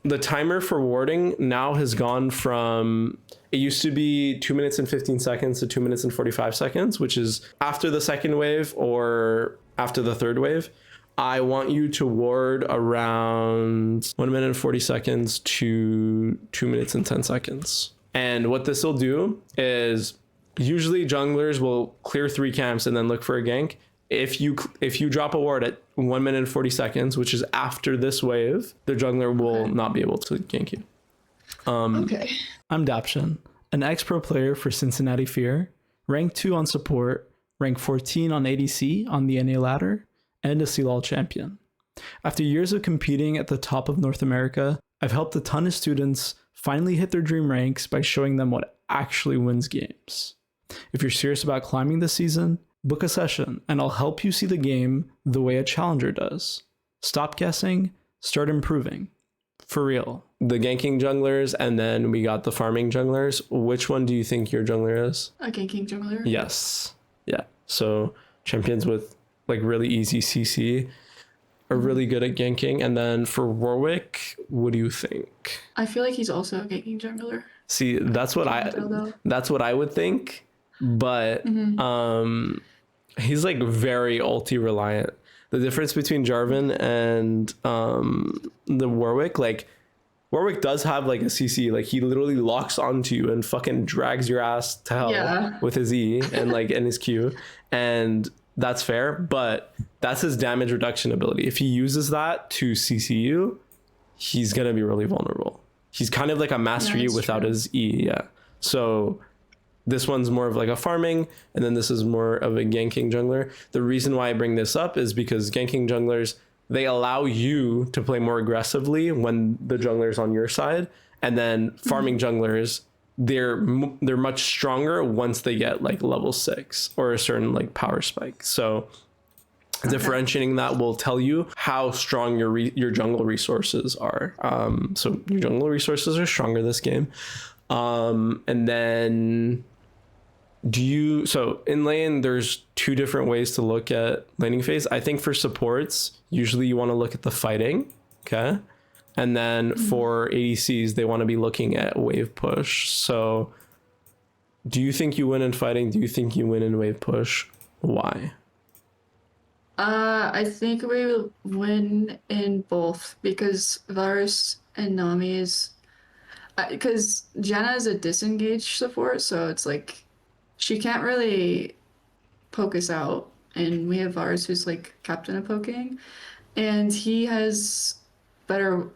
the timer for warding now has gone from, it used to be 2 minutes and 15 seconds to 2 minutes and 45 seconds, which is after the second wave or after the third wave. I want you to ward around 1 minute and 40 seconds to 2 minutes and 10 seconds. And what this will do is usually junglers will clear 3 camps and then look for a gank. If you drop a ward at 1 minute and 40 seconds, which is after this wave, the jungler will not be able to gank you. Okay. I'm Dapshin, an ex-pro player for Cincinnati Fear, rank 2 on support, rank 14 on ADC on the NA ladder, and a CLOL champion. After years of competing at the top of North America, I've helped a ton of students finally hit their dream ranks by showing them what actually wins games. If you're serious about climbing this season, book a session and I'll help you see the game the way a challenger does. Stop guessing, start improving. For real. The ganking junglers, and then we got the farming junglers. Which one do you think your jungler is? A ganking jungler? Yes. Yeah. So champions with like really easy CC are really good at ganking. And then for Warwick, what do you think? I feel like he's also a ganking jungler. See, that's what I would think, but he's like very ulti reliant. The difference between Jarvan and the Warwick, like Warwick does have like a CC, like he literally locks onto you and fucking drags your ass to hell with his E and like and his Q, and that's fair, but that's his damage reduction ability. If he uses that to CC you, he's gonna be really vulnerable. He's kind of like a Master Yi without his E, So this one's more of like a farming, and then this is more of a ganking jungler. The reason why I bring this up is because ganking junglers, they allow you to play more aggressively when the jungler's on your side, and then farming junglers, they're much stronger once they get like level 6 or a certain like power spike. So differentiating that will tell you how strong your jungle resources are. So your jungle resources are stronger this game. And then so in lane, there's 2 different ways to look at laning phase. I think for supports, usually you want to look at the fighting. Okay. And then for ADCs, they want to be looking at wave push. So do you think you win in fighting? Do you think you win in wave push? Why? I think we will win in both because Varus and Nami is... Because Janna is a disengaged support, so it's like she can't really poke us out. And we have Varus who's like captain of poking. And he has better...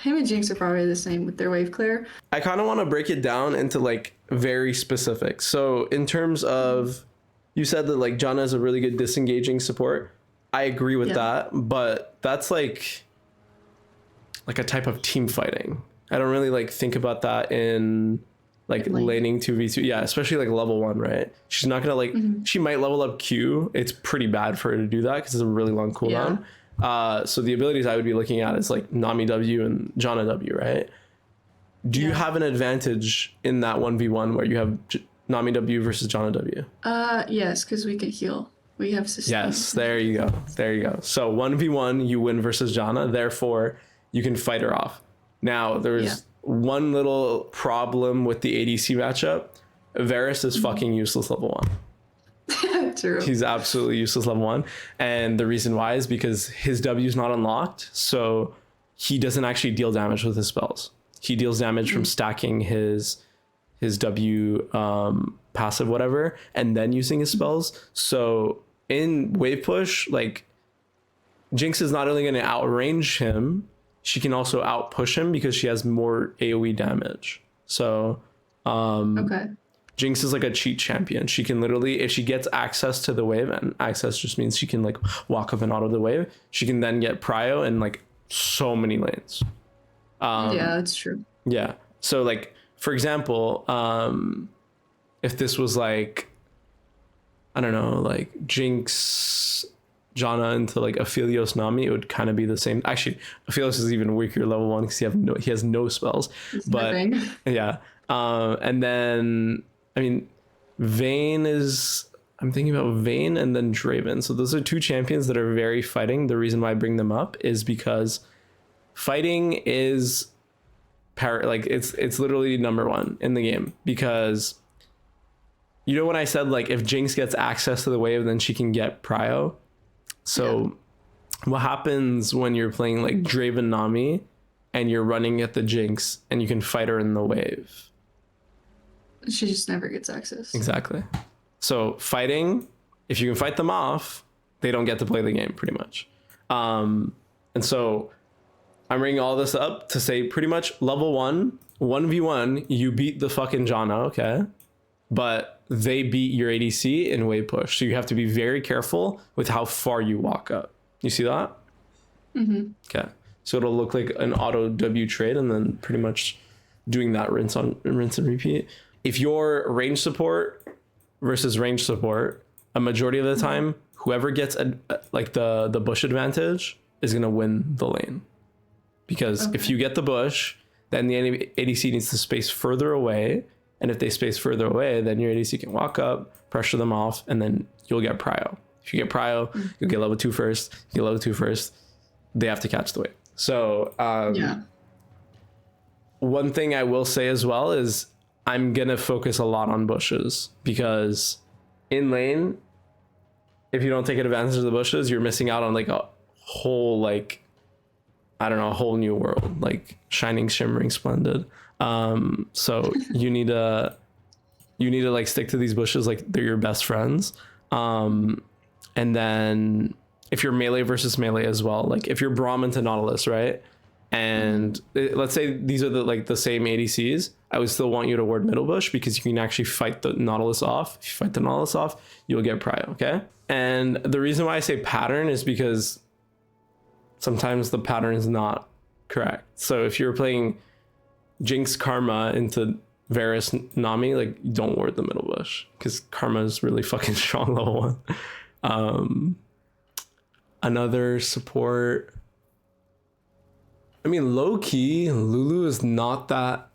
him and Jinx are probably the same with their wave clear. I kind of want to break it down into like very specific. So in terms of, you said that like Janna is a really good disengaging support. I agree with that, but that's like a type of team fighting. I don't really like think about that in like laning 2v2. Yeah, especially like level 1, right? She's not gonna like, she might level up Q. It's pretty bad for her to do that because it's a really long cooldown. So the abilities I would be looking at is like Nami W and Janna W, right? Do you have an advantage in that 1v1 where you have Nami W versus Janna W? Yes, because we can heal. We have sustain. Yes, there you go. There you go. So 1v1, you win versus Janna, therefore you can fight her off. Now, there's one little problem with the ADC matchup. Varus is fucking useless level 1. True. He's absolutely useless level 1. And the reason why is because his W is not unlocked. So he doesn't actually deal damage with his spells. He deals damage from stacking his W passive, whatever, and then using his spells. So in wave push, like Jinx is not only going to outrange him, she can also outpush him because she has more AoE damage. So Jinx is like a cheat champion. She can literally, if she gets access to the wave, and access just means she can like walk up and auto the wave, she can then get prio in like so many lanes. Yeah, that's true. Yeah. So like, for example, if this was like, I don't know, like Jinx, Janna into like Aphelios Nami, it would kind of be the same. Actually, Aphelios is even weaker level 1 because he has no spells. Nothing. Yeah. And then I mean, Vayne is, I'm thinking about Vayne and then Draven. So those are 2 champions that are very fighting. The reason why I bring them up is because fighting is like it's literally number one in the game, because you know when I said like if Jinx gets access to the wave, then she can get prio. So what happens when you're playing like Draven Nami and you're running at the Jinx and you can fight her in the wave? She just never gets access. Exactly. So fighting, if you can fight them off, they don't get to play the game pretty much. And so I'm bringing all this up to say pretty much level 1v1, you beat the fucking Janna, okay? But they beat your ADC in wave push. So you have to be very careful with how far you walk up. You see that? Mm-hmm. Okay. So it'll look like an auto W trade and then pretty much doing that rinse and repeat. If you're range support versus range support, a majority of the time, whoever gets like the bush advantage is going to win the lane. Because if you get the bush, then the ADC needs to space further away. And if they space further away, then your ADC can walk up, pressure them off, and then you'll get prio. If you get prio, you'll get level 2 first. You get level 2 first, they have to catch the wave. So one thing I will say as well is I'm going to focus a lot on bushes, because in lane, if you don't take advantage of the bushes, you're missing out on like a whole, like, I don't know, a whole new world, like shining, shimmering, splendid. So you need to like stick to these bushes like they're your best friends. And then if you're melee versus melee as well, like if you're Braum into Nautilus, right? And let's say these are the same ADCs, I would still want you to ward middle bush, because you can actually fight the Nautilus off. If you fight the Nautilus off, you'll get prio, okay? And the reason why I say pattern is because sometimes the pattern is not correct. So if you're playing Jinx Karma into Varus Nami, like don't ward the middle bush, because Karma is really fucking strong level 1. Another support, I mean, low key, Lulu is not that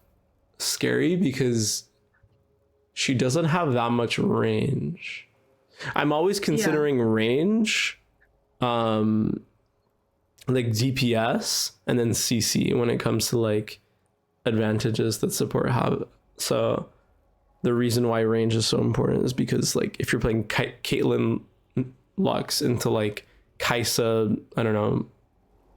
scary because she doesn't have that much range. I'm always considering range, like DPS and then CC when it comes to like advantages that support have. So the reason why range is so important is because like if you're playing Caitlyn Lux into like Kaisa, I don't know,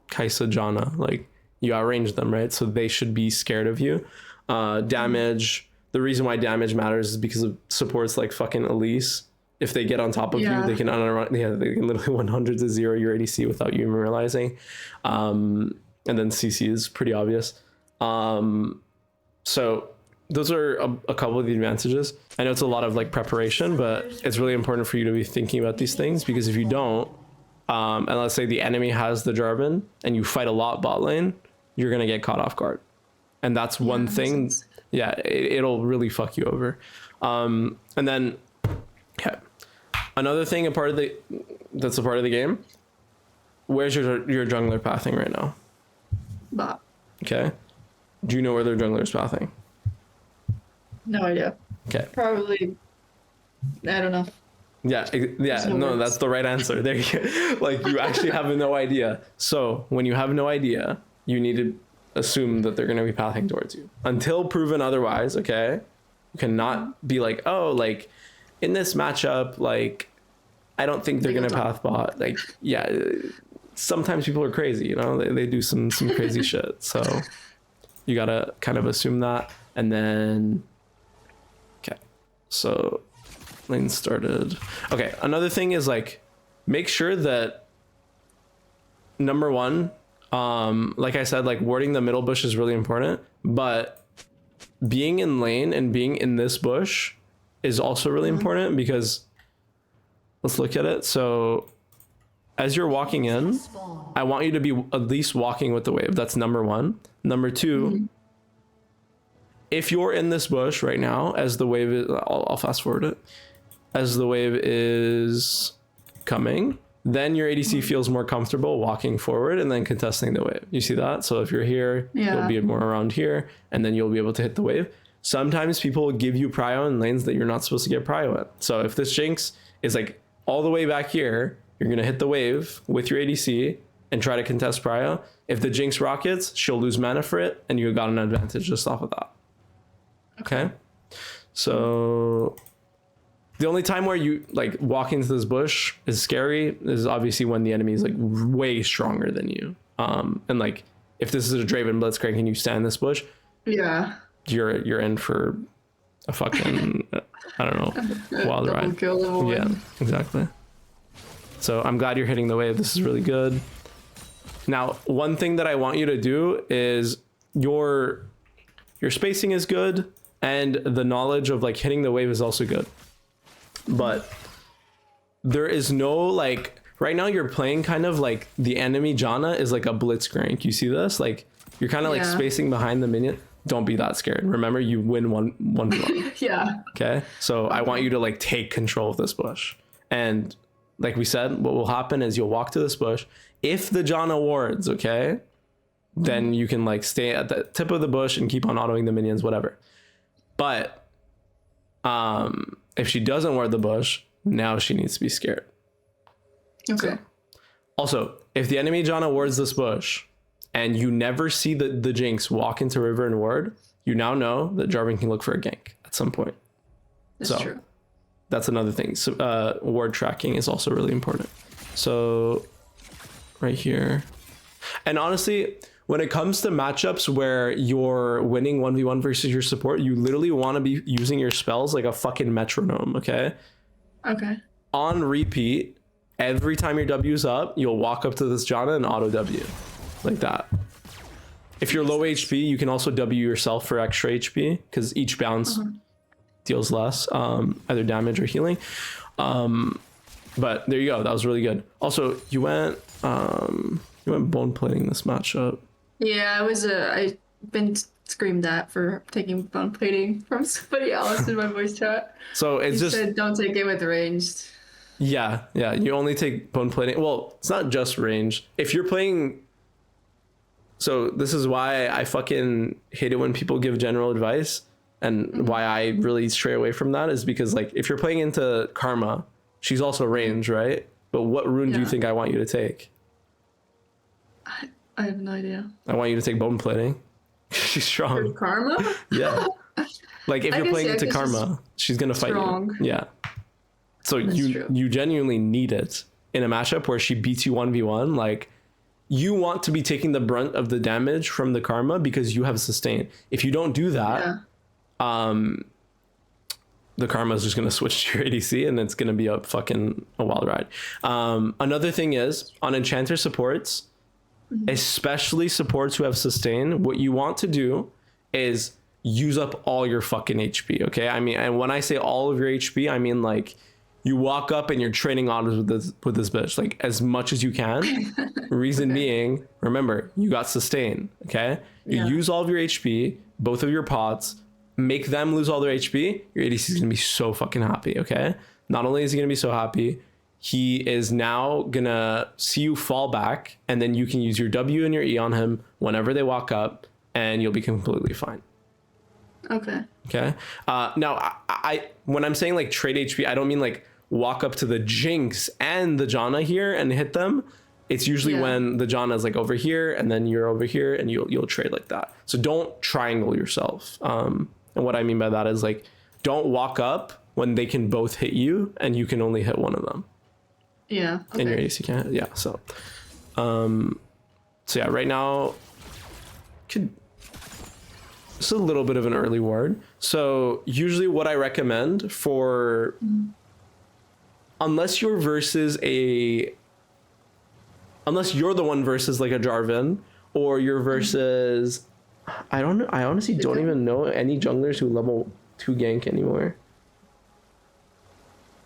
Kaisa Janna, like you outrange them, right? So they should be scared of you. Damage, the reason why damage matters is because of supports like fucking Elise. If they get on top of you, they can they can literally 100 to 0 your ADC without you even realizing. And then CC is pretty obvious. So those are a couple of the advantages. I know it's a lot of like preparation, but it's really important for you to be thinking about these things, because if you don't, and let's say the enemy has the Jarvan and you fight a lot bot lane, you're going to get caught off guard. And that's one thing. Yeah, it'll really fuck you over. And then, okay. Another thing, that's a part of the game. Where's your jungler pathing right now? Bot. Okay. Do you know where their jungler is pathing? No idea. Okay. Probably, I don't know. Yeah, no, that's the right answer. There you go. Like, you actually have no idea. So when you have no idea, you need to assume that they're going to be pathing towards you until proven otherwise. Okay. You cannot be like, oh, like in this matchup, like, I don't think they're going to path bot. Like, yeah, sometimes people are crazy, you know, they do some crazy shit. So you got to kind of assume that. And then, okay. So lane started. Okay. Another thing is like, make sure that number one, like I said, like warding the middle bush is really important, but being in lane and being in this bush is also really important, because let's look at it. So as you're walking in, I want you to be at least walking with the wave. That's number one. Number two, if you're in this bush right now, as the wave is, I'll fast forward it. As the wave is coming, then your ADC feels more comfortable walking forward and then contesting the wave. You see that? So if you're here, you'll be more around here, and then you'll be able to hit the wave. Sometimes people will give you prio in lanes that you're not supposed to get prio in. So if this Jinx is like all the way back here, you're going to hit the wave with your ADC, and try to contest Pariah. If the Jinx rockets, she'll lose mana for it, and you got an advantage just off of that. Okay? So the only time where you like walk into this bush is scary is obviously when the enemy is like way stronger than you. And like if this is a Draven Blitzcrank and you stand in this bush, Yeah. you're in for a fucking I don't know, wild Double ride. kill level Yeah, one. exactly. So I'm glad you're hitting the wave. This is really good. Now, one thing that I want you to do is your spacing is good and the knowledge of like hitting the wave is also good. But there is no like right now you're playing kind of like the enemy Janna is like a blitzcrank. You see this? Like you're kind of like Yeah. spacing behind the minion. Don't be that scared. Remember, you win one. Yeah. Okay. So I want you to like take control of this bush. And like we said, what will happen is you'll walk to this bush. If the Janna wards, okay, then you can like stay at the tip of the bush and keep on autoing the minions, whatever. But if she doesn't ward the bush, now she needs to be scared. Okay. Also, if the enemy Janna wards this bush and you never see the Jinx walk into river and ward, you now know that Jarvan can look for a gank at some point. That's So, true. that's another thing. So, ward tracking is also really important. So right here. And honestly, when it comes to matchups where you're winning 1v1 versus your support, you literally want to be using your spells like a fucking metronome, okay? Okay. On repeat, every time your W's up, you'll walk up to this Janna and auto W. Like that. If you're low HP, you can also W yourself for extra HP because each bounce deals less, either damage or healing. But there you go. That was really good. Also, you went bone plating this matchup. Yeah, I've been screamed at for taking bone plating from somebody else in my voice chat. So it's He just said don't take it with ranged. yeah. You only take bone plating. Well, it's not just range. If you're playing. So this is why I fucking hate it when people give general advice, and why I really stray away from that is because like if you're playing into Karma, she's also range, right? But what rune do you Yeah. think I want you to take? I have no idea. I want you to take bone plating. She's For strong. karma? Yeah. Like if I you're guess, playing yeah, into 'cause she's Karma, she's gonna fight strong. you. Yeah. So That's you true. you genuinely need it in a matchup where she beats you 1v1. Like you want to be taking the brunt of the damage from the Karma because you have sustain. If you don't do that, Yeah. the Karma is just going to switch to your ADC and it's going to be a wild ride. Another thing is on Enchanter supports, especially supports who have sustain, what you want to do is use up all your fucking HP. Okay. I mean, and when I say all of your HP, I mean like you walk up and you're training autos with this bitch, like as much as you can. Reason being, remember, you got sustain. Okay. You Yeah. use all of your HP, both of your pots, make them lose all their HP, your ADC is going to be so fucking happy, okay? Not only is he going to be so happy, he is now going to see you fall back, and then you can use your W and your E on him whenever they walk up, and you'll be completely fine, Okay. okay? Now, I when I'm saying like trade HP, I don't mean like walk up to the Jinx and the Janna here and hit them. It's usually Yeah. when the Janna is like over here, and then you're over here, and you'll trade like that. So don't triangle yourself. And what I mean by that is like, don't walk up when they can both hit you and you can only hit one of them. Yeah. Okay. And your AC can't. Yeah. So yeah, right now, it's a little bit of an early ward. So usually what I recommend for, unless you're the one versus like a Jarvan, or you're versus, I don't know. I honestly don't even know any junglers who level 2 gank anymore.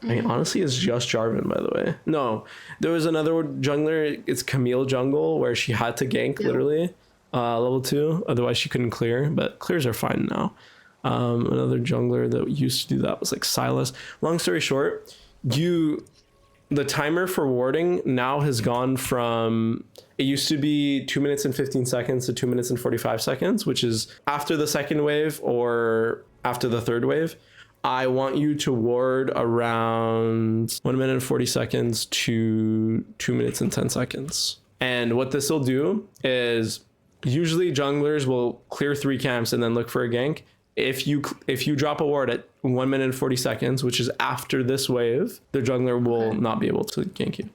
I mean, honestly, it's just Jarvan, by the way. No, there was another jungler. It's Camille Jungle, where she had to gank literally level 2. Otherwise, she couldn't clear. But clears are fine now. Another jungler that used to do that was like Silas. Long story short, the timer for warding now has gone from, it used to be 2 minutes and 15 seconds to 2 minutes and 45 seconds, which is after the second wave or after the third wave. I want you to ward around 1 minute and 40 seconds to 2 minutes and 10 seconds. And what this will do is usually junglers will clear 3 camps and then look for a gank. If you drop a ward at 1 minute and 40 seconds, which is after this wave, the jungler will not be able to gank you.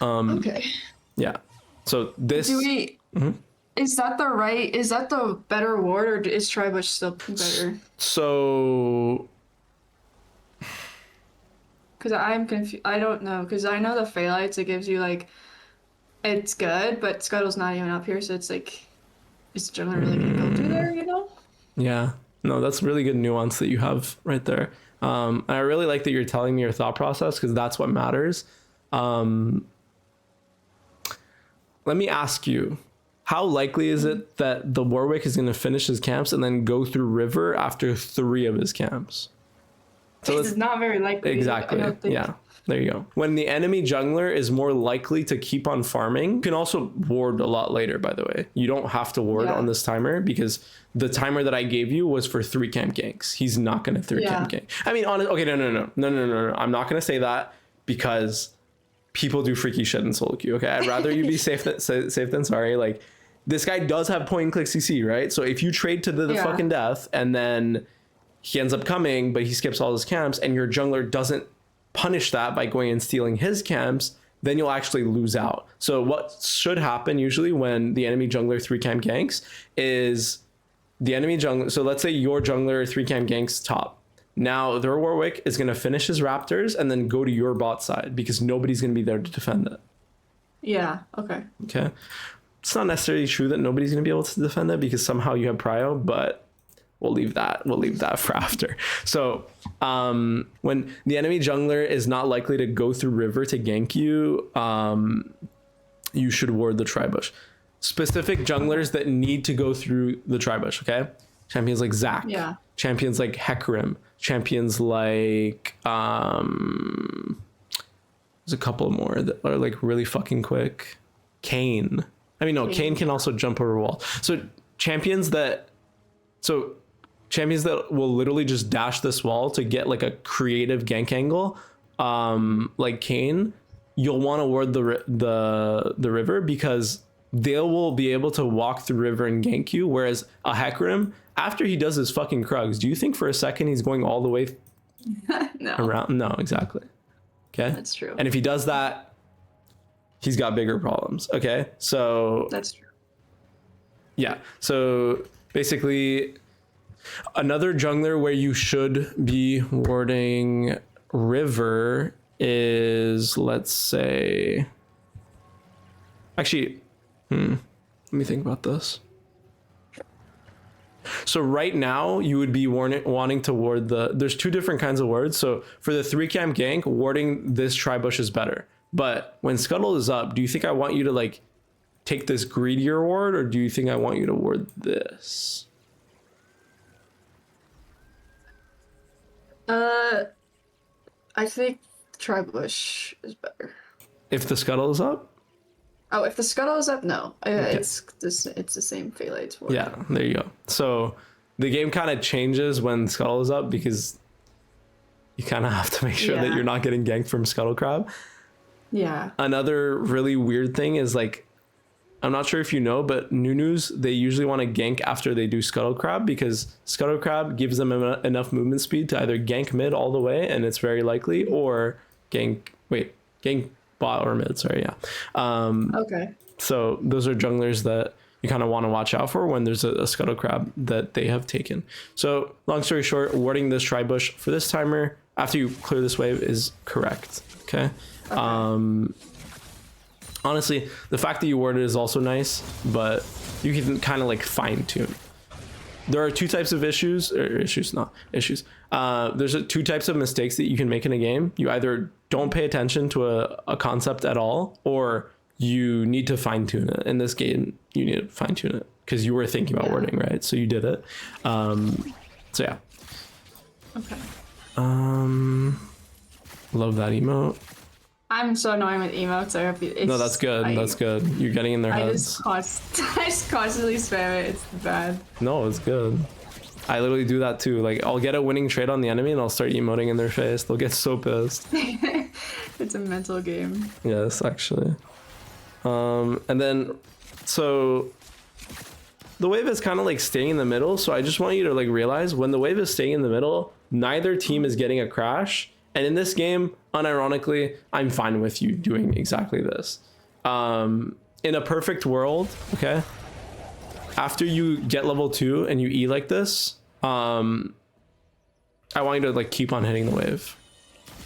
Okay. Yeah. So this. Do we? Is that the better ward, or is Tribush still better? So. Because I'm confused. I don't know. Because I know the Phaelites, it gives you like, it's good, but Scuttle's not even up here, so it's like, is the jungler really gonna go through there? You know? Yeah. No, that's really good nuance that you have right there. And I really like that you're telling me your thought process, because that's what matters. Let me ask you, how likely is it that the Warwick is going to finish his camps and then go through River after 3 of his camps? So it's not very likely. Exactly. Yeah. There you go. When the enemy jungler is more likely to keep on farming, you can also ward a lot later, by the way. You don't have to ward on this timer, because the timer that I gave you was for 3 camp ganks. He's not going to 3 camp gank. I mean, okay, no. I'm not going to say that, because people do freaky shit in solo queue. Okay, I'd rather you be safe than sorry. Like, this guy does have point and click CC, right? So if you trade to the fucking death and then he ends up coming, but he skips all his camps, and your jungler doesn't punish that by going and stealing his camps, then you'll actually lose out. So what should happen usually when the enemy jungler 3 camp ganks is the enemy jungler. So let's say your jungler 3 camp ganks top. Now their Warwick is going to finish his Raptors and then go to your bot side, because nobody's going to be there to defend it. Yeah. Okay. Okay. It's not necessarily true that nobody's going to be able to defend it, because somehow you have prio, but we'll leave that for after. So when the enemy jungler is not likely to go through River to gank you, you should ward the Tribush. Specific junglers that need to go through the Tribush, okay? Champions like Zac. Yeah. Champions like Hecarim. Champions like there's a couple more that are like really fucking quick. Kayn. I mean, no, Kayn can also jump over walls. So champions that will literally just dash this wall to get like a creative gank angle, like Kayn, you'll want to ward the River, because they will be able to walk through River and gank you. Whereas a Hecarim, after he does his fucking Krugs, do you think for a second he's going all the way around? No, exactly. Okay, that's true. And if he does that, he's got bigger problems. Okay, so that's true. Yeah, so basically, another jungler where you should be warding River is, let's say, actually, let me think about this. So right now you would be wanting to ward there's 2 different kinds of wards. So for the 3 camp gank, warding this Tribush is better. But when Scuttle is up, do you think I want you to like take this greedier ward, or do you think I want you to ward this? I think Tribush is better. If the Scuttle is up? Oh, if the Scuttle is up, no. Okay. It's the same Phaelites ward. Yeah, there you go. So the game kind of changes when Scuttle is up, because you kind of have to make sure that you're not getting ganked from Scuttle Crab. Yeah. Another really weird thing is, like, I'm not sure if you know, but Nunus, they usually want to gank after they do Scuttle Crab, because Scuttle Crab gives them enough movement speed to either gank mid all the way, and it's very likely, or gank bot or mid, sorry, yeah. Okay. So those are junglers that you kind of want to watch out for when there's a Scuttle Crab that they have taken. So long story short, warding this Tribush for this timer after you clear this wave is correct, okay? Honestly, the fact that you warded is also nice, but you can kind of like fine tune. There are 2 types of issues. There's 2 types of mistakes that you can make in a game. You either don't pay attention to a concept at all, or you need to fine tune it. In this game, you need to fine tune it because you were thinking about wording, right? So you did it. So yeah. Okay. Love that emote. I'm so annoying with emotes. I hope No, that's good. That's good. You're getting in their heads. I just constantly spam it. It's bad. No, it's good. I literally do that too. Like, I'll get a winning trade on the enemy and I'll start emoting in their face. They'll get so pissed. It's a mental game. Yes, actually. And then, so the wave is kind of like staying in the middle. So I just want you to like realize when the wave is staying in the middle, neither team is getting a crash. And in this game, unironically, I'm fine with you doing exactly this. In a perfect world, okay, after you get level 2 and you E like this, I want you to like keep on hitting the wave,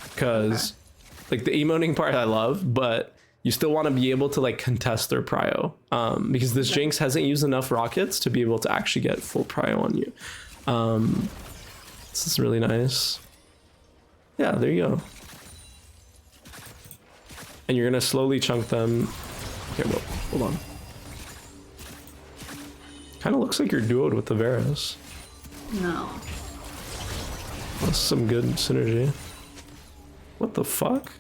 because like the emoting part I love, but you still want to be able to like contest their prio, because this Jinx hasn't used enough rockets to be able to actually get full prio on you. This is really nice. Yeah, there you go. And you're gonna slowly chunk them. Okay, well, hold on. Kind of looks like you're duoed with the Varus. No. That's some good synergy. What the fuck?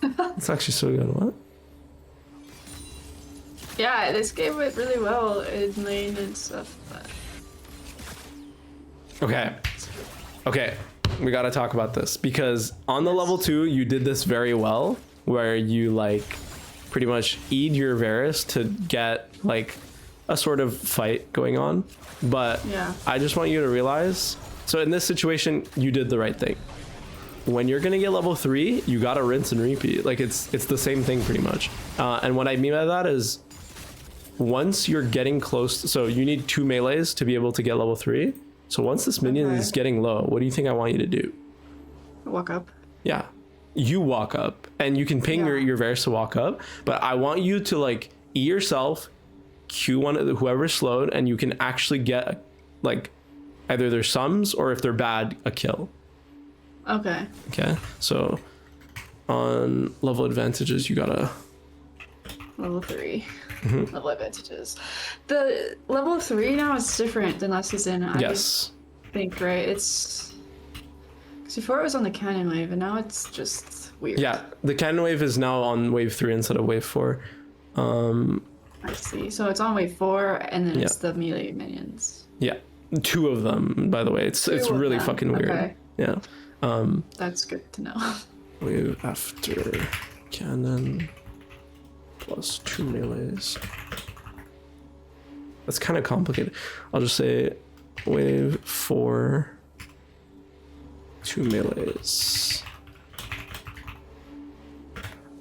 It's actually so good. What? Yeah, this game went really well in lane and stuff, but Okay, we gotta talk about this, because on the level 2 you did this very well, where you like pretty much E'd your Varus to get like a sort of fight going on. But yeah, I just want you to realize, so in this situation you did the right thing. When you're gonna get level 3, you gotta rinse and repeat. Like it's the same thing pretty much. And what I mean by that is, once you're getting close, so you need 2 melees to be able to get level 3. So once this minion is getting low, what do you think I want you to do? walk up. Yeah, you walk up, and you can ping your Varus to walk up, but I want you to like E yourself, Q one of whoever's slowed, and you can actually get like either their sums, or if they're bad, a kill. Okay. Okay, so on level advantages, you gotta Level 3. Level advantages. The level 3 now is different than last season. I think, right? It's because before it was on the cannon wave, and now it's just weird. Yeah, the cannon wave is now on wave 3 instead of wave 4. I see. So it's on wave 4, and then it's the melee minions. Yeah, 2 of them, by the way. It's really fucking weird. Okay. Yeah. That's good to know. Wave after cannon plus 2 melees. That's kind of complicated. I'll just say wave 4, 2 melees.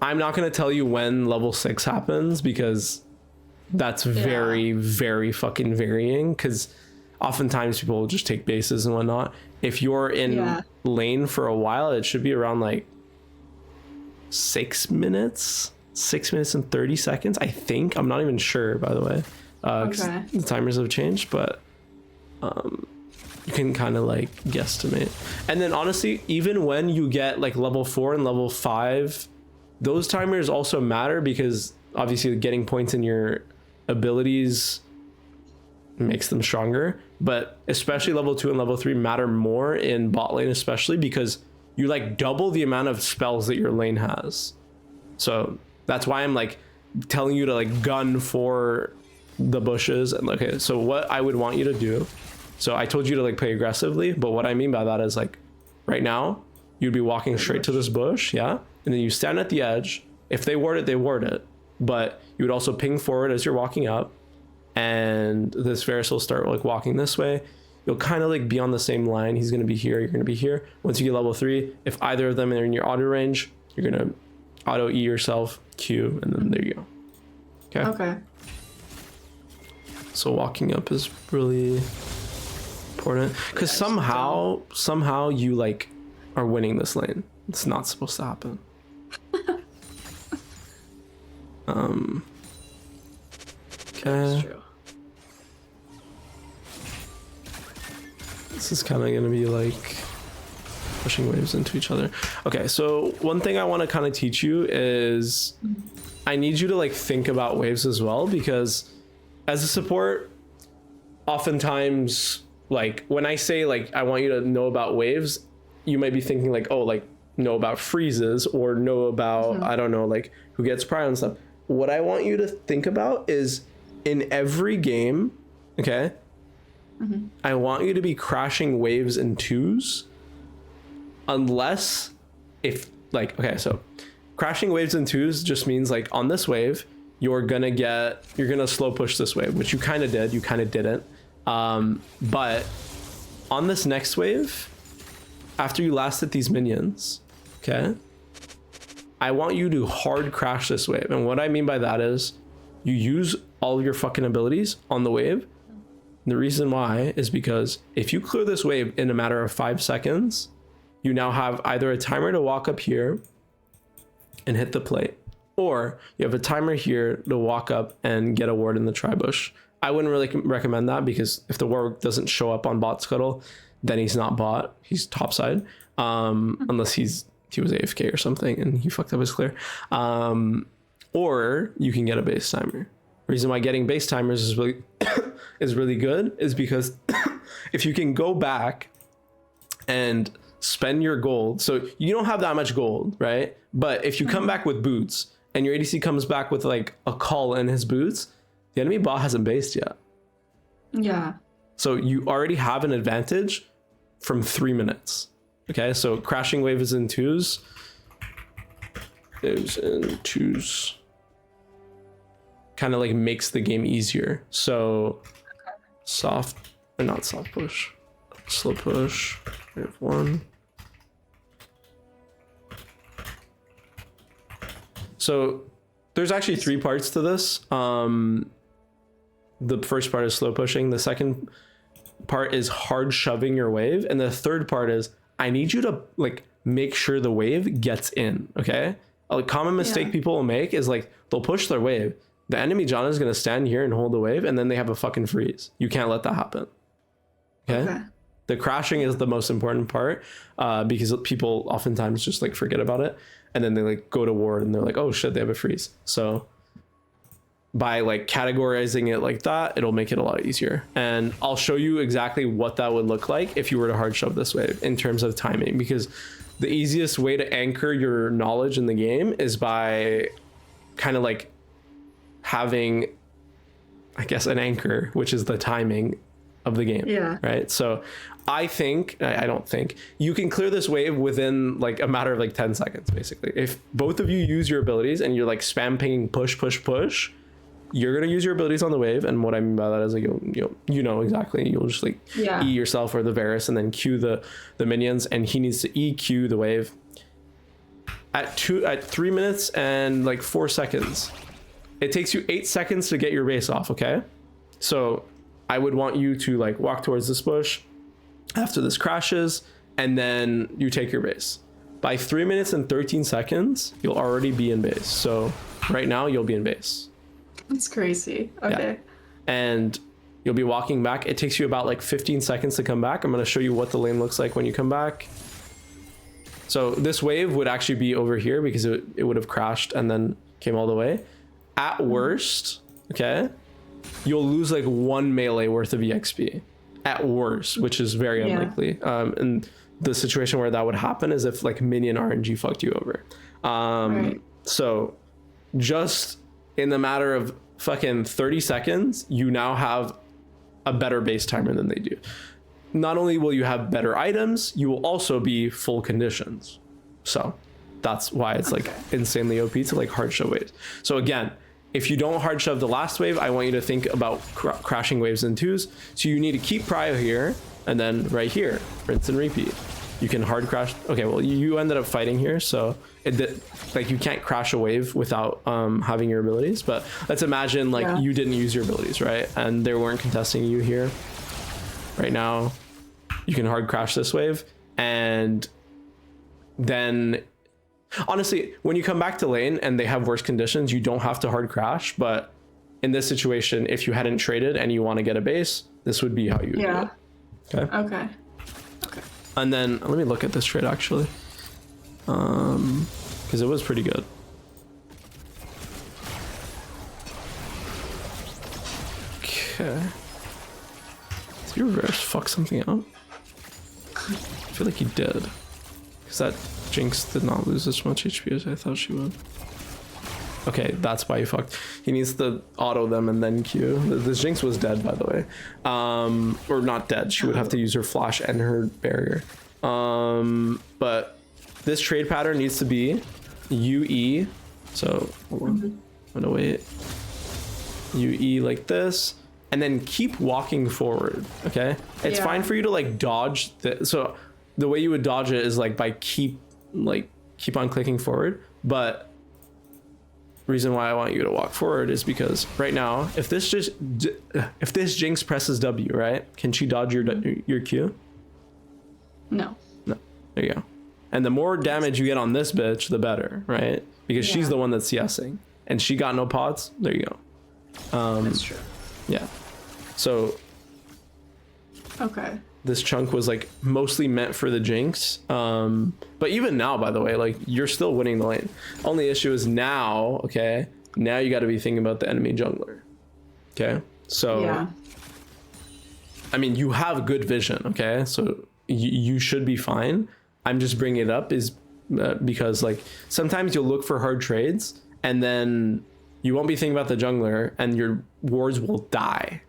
I'm not going to tell you when level 6 happens, because that's very, very fucking varying, because oftentimes people will just take bases and whatnot. If you're in lane for a while, it should be around like 6 minutes and 30 seconds, I think. I'm not even sure, by the way, because the timers have changed, but you can kind of like guesstimate. And then honestly, even when you get like level 4 and level 5, those timers also matter, because obviously getting points in your abilities makes them stronger, but especially level 2 and level 3 matter more in bot lane, especially because you like double the amount of spells that your lane has. So that's why I'm like telling you to like gun for the bushes. And okay, so what I would want you to do, so I told you to like play aggressively, but what I mean by that is like right now you'd be walking straight to this bush, and then you stand at the edge. If they ward it, they ward it, but you would also ping forward as you're walking up, and this Varus will start like walking this way. You'll kind of like be on the same line. He's going to be here, you're going to be here. Once you get level 3, if either of them are in your auto range, you're going to auto E yourself, Q, and then there you go. Okay. So walking up is really important, because somehow you like are winning this lane. It's not supposed to happen. That's true. This is kind of going to be like pushing waves into each other. Okay, so one thing I want to kind of teach you is I need you to like think about waves as well, because as a support, oftentimes like when I say like I want you to know about waves, you might be thinking like, oh, like know about freezes, or know about I don't know, like who gets prio and stuff. What I want you to think about is in every game, okay, I want you to be crashing waves in 2s, unless if like, okay, so crashing waves in twos just means like on this wave, you're gonna slow push this wave, which you kind of did, you kind of didn't. But on this next wave, after you last hit these minions, okay, I want you to hard crash this wave. And what I mean by that is you use all of your fucking abilities on the wave. And the reason why is because if you clear this wave in a matter of 5 seconds, you now have either a timer to walk up here and hit the plate, or you have a timer here to walk up and get a ward in the tri-bush. I wouldn't really recommend that, because if the ward doesn't show up on bot scuttle, then he's not bot, he's topside, unless he was AFK or something and he fucked up his clear. Or you can get a base timer. Reason why getting base timers is really is really good is because if you can go back and spend your gold, so you don't have that much gold, right? But if you come back with boots and your ADC comes back with like a call in his boots, the enemy bot hasn't based yet. Yeah. So you already have an advantage from 3 minutes. Okay, so crashing wave is in twos. Waves in twos kind of like makes the game easier. So soft, or not soft push, slow push, wave one. So there's actually 3 parts to this. The first part is slow pushing. The second part is hard shoving your wave. And the third part is I need you to like make sure the wave gets in. Okay. A common mistake people will make is like they'll push their wave. The enemy John is going to stand here and hold the wave, and then they have a fucking freeze. You can't let that happen. Okay. The crashing is the most important part, because people oftentimes just like forget about it. And then they like go to ward and they're like, oh shit, they have a freeze. So by like categorizing it like that, it'll make it a lot easier. And I'll show you exactly what that would look like if you were to hard shove this wave in terms of timing, because the easiest way to anchor your knowledge in the game is by kind of like having, I guess, an anchor, which is the timing of the game. Yeah. Right. So I don't think you can clear this wave within like a matter of like 10 seconds, basically. If both of you use your abilities and you're like spam pinging push, push, push, you're going to use your abilities on the wave. And what I mean by that is like, you know exactly. You'll just like E yourself or the Varus and then Q the minions, and he needs to EQ the wave at 3 minutes and like 4 seconds. It takes you 8 seconds to get your base off. Okay. So I would want you to like walk towards this bush after this crashes, and then you take your base. By 3 minutes and 13 seconds, you'll already be in base. So right now you'll be in base. That's crazy. Okay. Yeah. And you'll be walking back. It takes you about like 15 seconds to come back. I'm going to show you what the lane looks like when you come back. So this wave would actually be over here because it would have crashed and then came all the way. At worst, okay, you'll lose like 1 melee worth of EXP. At worst, which is very unlikely. And the situation where that would happen is if like minion RNG fucked you over. So just in the matter of fucking 30 seconds, you now have a better base timer than they do. Not only will you have better items, you will also be full conditions. So that's why it's like insanely OP to like hard shove waves. So again, if you don't hard shove the last wave, I want you to think about crashing waves in twos. So you need to keep prio here and then right here, rinse and repeat. You can hard crash. Okay, well, you ended up fighting here, so like you can't crash a wave without having your abilities. But let's imagine like you didn't use your abilities, right? And they weren't contesting you here. Right now, you can hard crash this wave, and then honestly, when you come back to lane and they have worse conditions, you don't have to hard crash. But in this situation, if you hadn't traded and you want to get a base, this would be how you would do it. Okay. And then let me look at this trade actually, because it was pretty good. Okay. Did your reverse fuck something up? I feel like he did, because that Jinx did not lose as much HP as I thought she would. Okay, that's why he fucked. He needs to auto them and then Q. This Jinx was dead, by the way. Or not dead. She would have to use her flash and her barrier. But this trade pattern needs to be you E. So hold on. I'm gonna wait. You E like this, and then keep walking forward. Okay, it's fine for you to like dodge. So the way you would dodge it is like by keep on clicking forward. But reason why I want you to walk forward is because right now, if this Jinx presses W, right? Can she dodge your Q? No. No. There you go. And the more damage you get on this bitch, the better, right? Because she's the one that's CSing, and she got no pods. There you go. That's true. Yeah. So Okay. this chunk was like mostly meant for the Jinx. But even now, by the way, like you're still winning the lane. Only issue is now, okay? Now you got to be thinking about the enemy jungler. Okay? So I mean, you have good vision, okay? So you should be fine. I'm just bringing it up is because like sometimes you'll look for hard trades and then you won't be thinking about the jungler and your wards will die.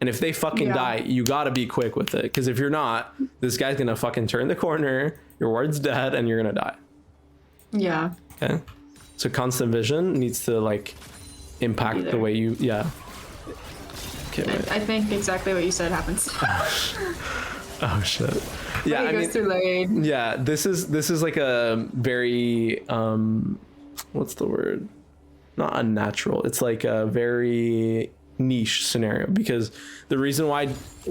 And if they fucking die, you gotta be quick with it. Because if you're not, this guy's gonna fucking turn the corner, your ward's dead, and you're gonna die. Yeah. Okay? So constant vision needs to like impact the way you, Okay, wait. I think exactly what you said happens. Oh shit. Yeah, I mean, through lane. Yeah, this is like a very what's the word? Not unnatural. It's like a very niche scenario, because the reason why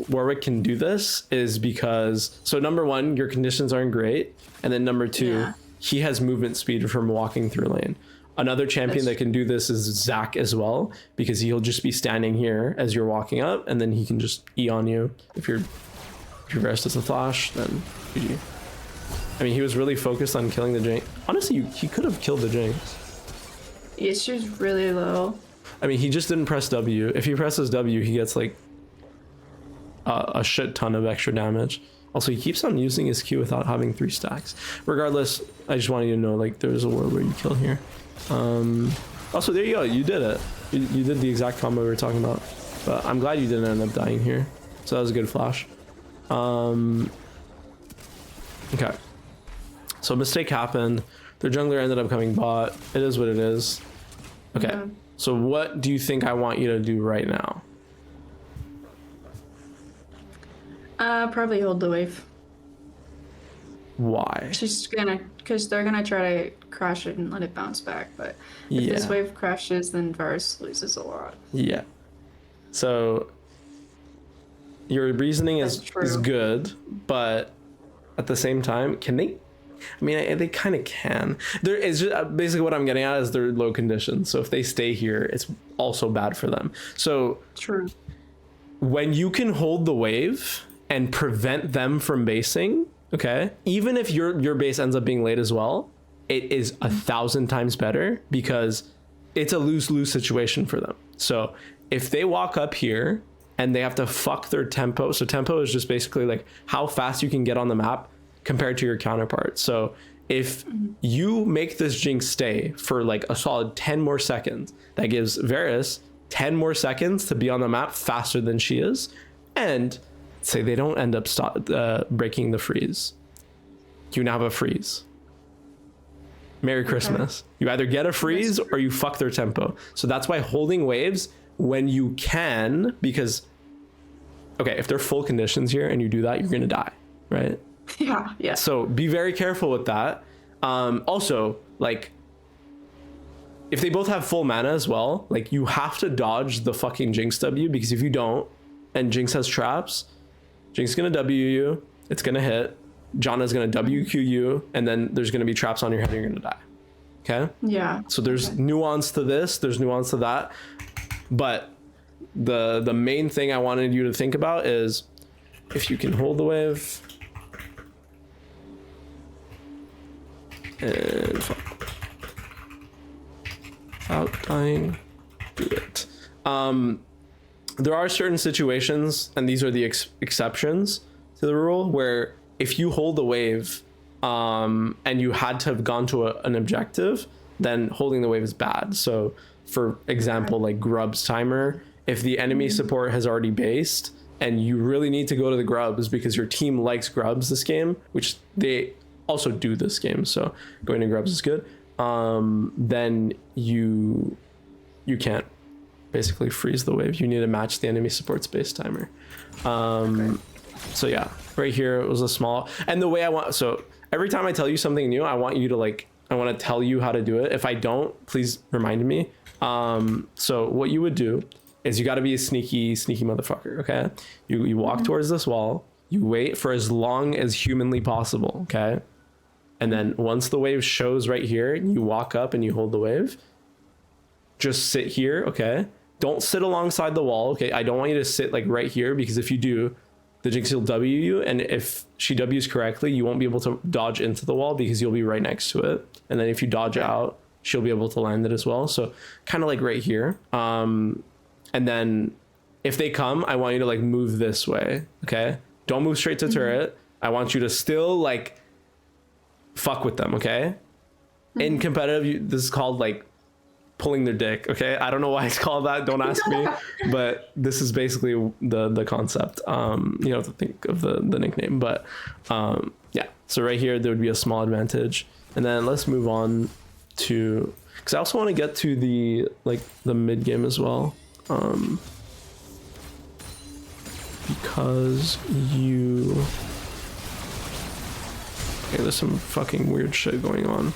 Warwick can do this is because, so number one, your conditions aren't great, and then number two, he has movement speed from walking through lane. Another champion that can do this is Zac as well, because he'll just be standing here as you're walking up, and then he can just E on you. If your Varus does a flash, then GG. I mean, he was really focused on killing the Jinx. Honestly, he could have killed the Jinx. The issue's really low. I mean, he just didn't press W. If he presses W, he gets like a shit ton of extra damage. Also, he keeps on using his Q without having 3 stacks. Regardless, I just wanted you to know, like, there's a ward where you kill here. Also, there you go. You did it. You did the exact combo we were talking about. But I'm glad you didn't end up dying here. So that was a good flash. Okay. So mistake happened. Their jungler ended up coming bot. It is what it is. Okay. Yeah. So what do you think I want you to do right now? Probably hold the wave. Why? Because they're gonna try to crash it and let it bounce back. But if this wave crashes, then Varus loses a lot. Yeah. So your reasoning is good, but at the same time, can they? I mean, they kind of can. There is just, basically what I'm getting at is they're low conditions. So if they stay here, it's also bad for them. So true. When you can hold the wave and prevent them from basing, okay, even if your base ends up being late as well, it is 1,000 times better because it's a lose-lose situation for them. So if they walk up here and they have to fuck their tempo, so tempo is just basically like how fast you can get on the map compared to your counterpart. So if you make this Jinx stay for like a solid 10 more seconds, that gives Varus 10 more seconds to be on the map faster than she is. And say they don't end up breaking the freeze. You now have a freeze. Merry Christmas. You either get a freeze or you fuck their tempo. So that's why holding waves when you can, because, okay, if they're full conditions here and you do that, you're going to die, right? Yeah. So be very careful with that. Also, like, if they both have full mana as well, like, you have to dodge the fucking Jinx W, because if you don't, and Jinx has traps, Jinx is gonna W you, it's gonna hit, Janna's gonna WQ you, and then there's gonna be traps on your head and you're gonna die. Okay? Yeah. So there's nuance to this, there's nuance to that. But the main thing I wanted you to think about is if you can hold the wave, and fuck, without dying, do it. There are certain situations, and these are the exceptions to the rule, where if you hold the wave and you had to have gone to an objective, then holding the wave is bad. So for example, like Grub's timer, if the enemy support has already based and you really need to go to the Grubs because your team likes Grubs this game, which they also do this game, so going to Grubs is good. then you can't basically freeze the wave. You need to match the enemy support space timer. So yeah, right here it was a small, and the way I want, so every time I tell you something new, I want you to like, I want to tell you how to do it. If I don't, please remind me. So what you would do is you got to be a sneaky motherfucker. Okay. You walk towards this wall, you wait for as long as humanly possible. Okay. And then once the wave shows right here, you walk up and you hold the wave. Just sit here. Okay. Don't sit alongside the wall. Okay. I don't want you to sit like right here, because if you do, the Jinx will W you, and if she W's correctly, you won't be able to dodge into the wall because you'll be right next to it. And then if you dodge out, she'll be able to land it as well. So kind of like right here. And then if they come, I want you to like move this way. Okay. Don't move straight to turret. I want you to still like fuck with them. Okay. In competitive, this is called like pulling their dick. Okay. I don't know why it's called that. Don't ask me, but this is basically the concept. You have to think of the nickname, but yeah. So right here, there would be a small advantage. And then let's move on to, because I also want to get to the mid game as well. Because there's some fucking weird shit going on.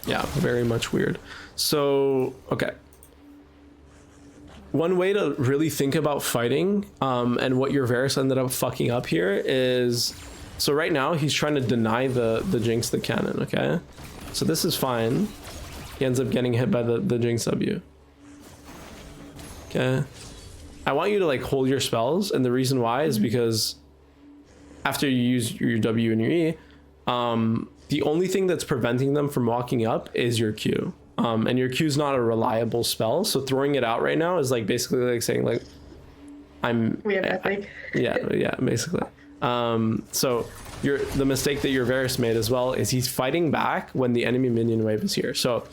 Yeah, very much weird. So, okay. One way to really think about fighting, and what your Varus ended up fucking up here is, so right now he's trying to deny the Jinx the cannon, okay? So this is fine. He ends up getting hit by the Jinx W. Okay. I want you to like hold your spells, and the reason why is because after you use your W and your E, the only thing that's preventing them from walking up is your Q. And your Q is not a reliable spell, so throwing it out right now is like basically like saying like we have epic. Yeah, basically. So the mistake that your Varus made as well is he's fighting back when the enemy minion wave is here. So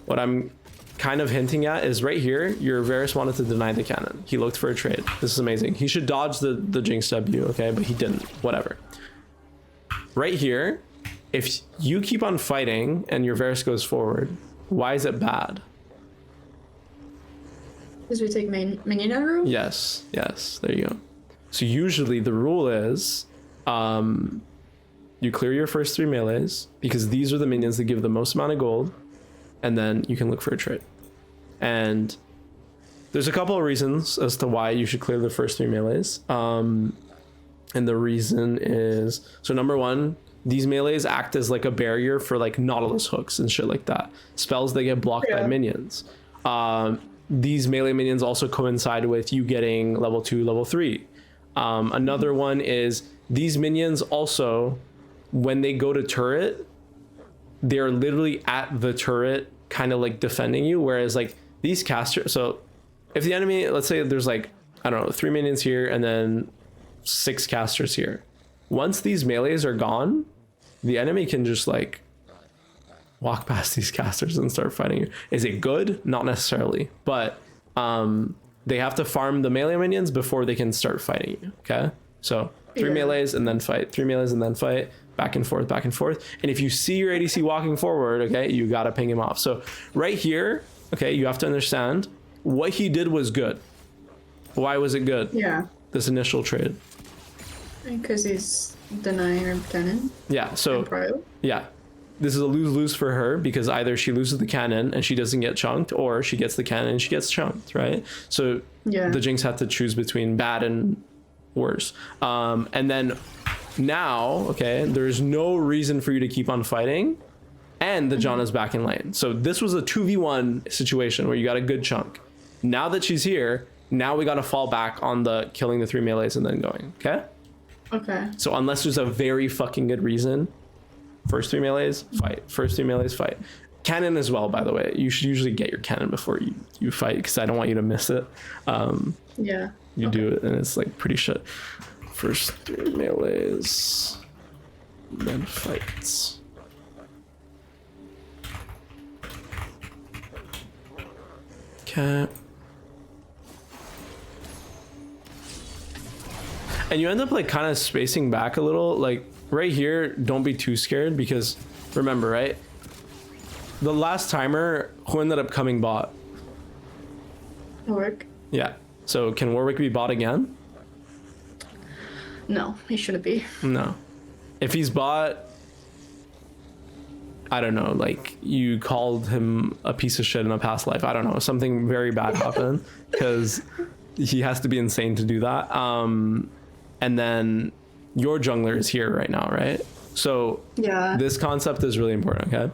what I'm kind of hinting at is right here, your Varus wanted to deny the cannon. He looked for a trade. This is amazing. He should dodge the Jinx W, okay, but he didn't. Whatever. Right here, if you keep on fighting and your Varus goes forward, why is it bad? Because we take minion aggro? Yes, there you go. So usually the rule is you clear your first 3 melees, because these are the minions that give the most amount of gold, and then you can look for a trade. And there's a couple of reasons as to why you should clear the first 3 melees. And the reason is, so number one, these melees act as like a barrier for like Nautilus hooks and shit like that. Spells that get blocked by minions. These melee minions also coincide with you getting level 2, level 3. Another one is these minions also, when they go to turret, they're literally at the turret kind of like defending you. Whereas like these casters, so if the enemy, let's say there's like, I don't know, 3 minions here and then 6 casters here. Once these melees are gone, the enemy can just like walk past these casters and start fighting you. Is it good? Not necessarily, but they have to farm the melee minions before they can start fighting you. Okay, so 3 melees and then fight, 3 melees and then fight, back and forth, back and forth. And if you see your ADC walking forward, okay, you gotta ping him off. So right here, okay, you have to understand what he did was good. Why was it good? Yeah, this initial trade. Because he's denying her cannon. Yeah, so yeah, this is a lose-lose for her, because either she loses the cannon and she doesn't get chunked, or she gets the cannon and she gets chunked, right? So the Jinx had to choose between bad and worse. And then now, okay, there's no reason for you to keep on fighting, and the Janna's back in lane. So this was a 2v1 situation where you got a good chunk. Now that she's here, now we got to fall back on the killing the 3 melees and then going, okay? Okay. So unless there's a very fucking good reason, first 3 melees, fight. First 3 melees, fight. Cannon as well, by the way. You should usually get your cannon before you fight, because I don't want you to miss it. You do it and it's like pretty shit. First 3 melees, then fights. Okay. And you end up like kind of spacing back a little, like right here. Don't be too scared, because remember, right? the last timer, who ended up coming bot? Warwick? Yeah. So can Warwick be bot again? No, he shouldn't be. No. If he's bot, I don't know, like you called him a piece of shit in a past life. I don't know, something very bad happened because he has to be insane to do that. And then your jungler is here right now, right? So Yeah. this concept is really important, okay?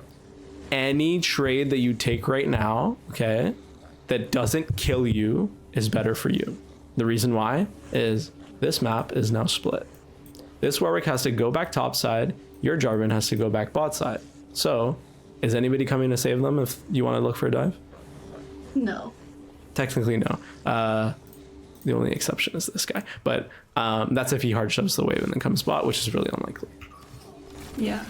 Any trade that you take right now, okay, that doesn't kill you is better for you. The reason why is this map is now split. This Warwick has to go back top side, your Jarvan has to go back bot side. So, is anybody coming to save them if you want to look for a dive? No. Technically, no. The only exception is this guy. But that's if he hard shoves the wave and then comes bot, which is really unlikely. Yeah.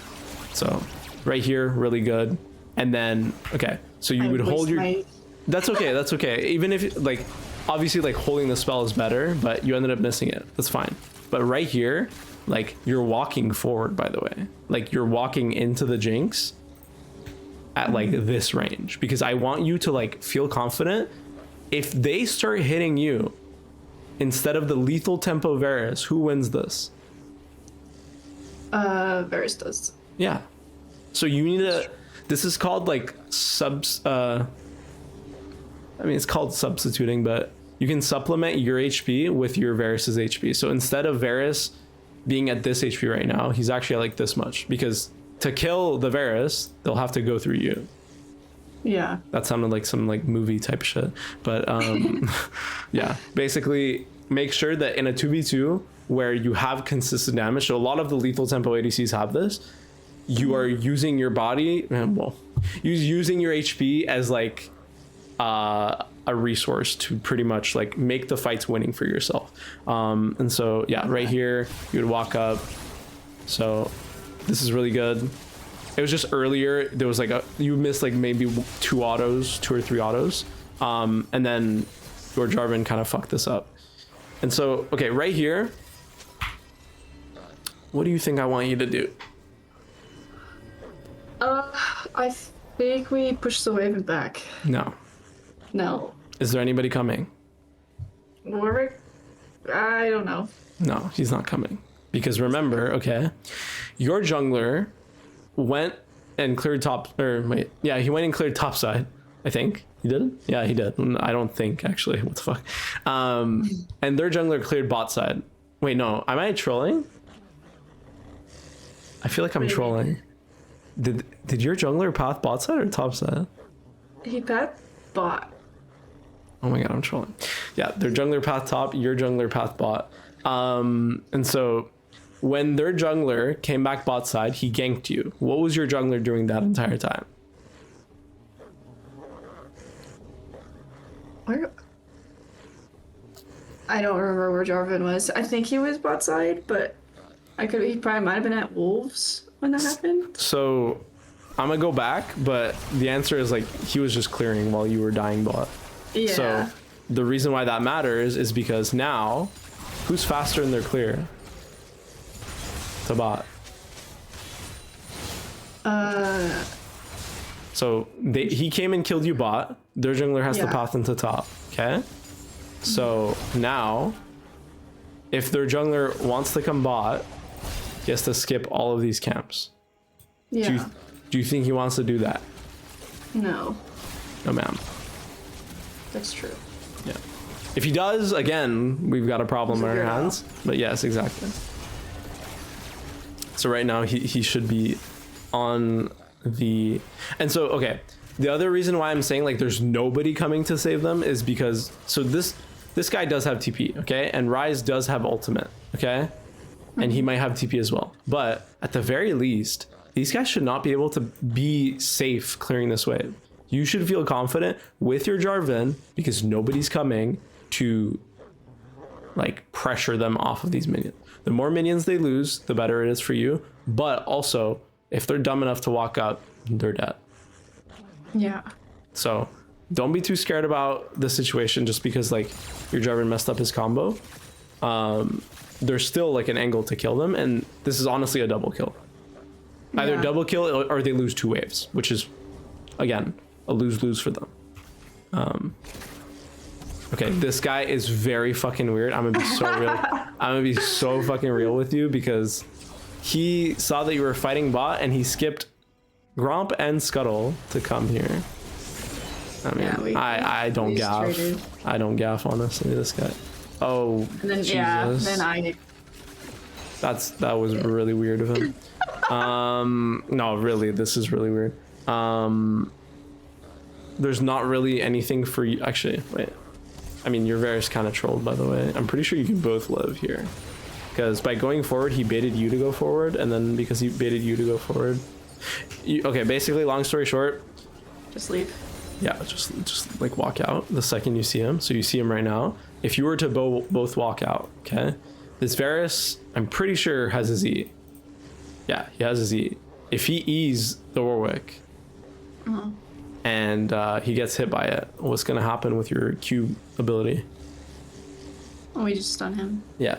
So, right here, really good. And then, okay, so you would hold your... That's okay, that's okay. Even if, like, obviously, like, holding the spell is better, but you ended up missing it. That's fine. But right here, like, you're walking forward, by the way. Like, you're walking into the Jinx at, like, this range. Because I want you to, like, feel confident. If they start hitting you instead of the lethal tempo Varus, who wins this? Varus does. Yeah. So you need to... This is called, like, I mean, it's called substituting, but you can supplement your HP with your Varus's HP. So instead of Varus being at this HP right now, he's actually at like this much, because to kill the Varus, they'll have to go through you. Yeah. That sounded like some like movie type shit. But yeah, basically make sure that in a 2v2 where you have consistent damage, so a lot of the lethal tempo ADCs have this, you are using your body, well, using your HP as like a resource to pretty much like make the fights winning for yourself. And so yeah, right here you would walk up. So this is really good. It was just earlier there was like you missed like maybe 2 or 3 autos, and then your Jarvan kind of fucked this up. And so okay, right here, what do you think I want you to do? I think we push the wave and back. No. No. Is there anybody coming? Warwick? I don't know. No, he's not coming. Because remember, okay, your jungler went and cleared top, or wait, yeah, he went and cleared top side, I think. He did? Yeah, he did. I don't think, actually. What the fuck? And their jungler cleared bot side. Wait, no, am I trolling? I feel like I'm trolling. Did your jungler path bot side or top side? He path bot. Oh my god, I'm trolling. Yeah, their jungler path top, your jungler path bot. And so when their jungler came back bot side, he ganked you. What was your jungler doing that entire time? Where? I don't remember where Jarvan was. I think he was bot side, but he probably might have been at Wolves when that happened. So I'm gonna go back, but the answer is like he was just clearing while you were dying bot. Yeah. So the reason why that matters is because now, who's faster in their clear? To bot. So he came and killed you bot. Their jungler has to path into top. Okay. So now, if their jungler wants to come bot, he has to skip all of these camps. Yeah. Do you think he wants to do that? No. No, ma'am. That's true. Yeah. If he does, again, we've got a problem on our hands. But yes, exactly. So right now he should be on the... And so, okay, the other reason why I'm saying like there's nobody coming to save them is because... So this guy does have TP, okay? And Rise does have ultimate, okay? And he might have TP as well. But at the very least, these guys should not be able to be safe clearing this wave. You should feel confident with your Jarvan because nobody's coming to like pressure them off of these minions. The more minions they lose, the better it is for you. But also, if they're dumb enough to walk up, they're dead. Yeah. So don't be too scared about the situation just because like your Jarvan messed up his combo. There's still like an angle to kill them, and this is honestly a double kill. Either double kill or they lose 2 waves, which is again, a lose-lose for them. Okay, this guy is very fucking weird. I'm gonna be so real. I'm gonna be so fucking real with you because he saw that you were fighting bot and he skipped Gromp and Scuttle to come here. I mean, yeah, I don't gaff. Traded. I don't gaff, honestly, this guy. Oh, and then, Jesus. Yeah, then I... That was really weird of him. No, really, this is really weird. There's not really anything for you. Actually, wait. I mean, your Varus kind of trolled, by the way. I'm pretty sure you can both live here. Because by going forward, he baited you to go forward. And then because he baited you to go forward. Okay, basically, long story short. Just leave. Yeah, just like walk out the second you see him. So you see him right now. If you were to both walk out, okay? This Varus, I'm pretty sure, has his E. Yeah, he has his E. If he E's the Warwick, and he gets hit by it, what's going to happen with your Q ability? Oh, we just stun him. Yeah.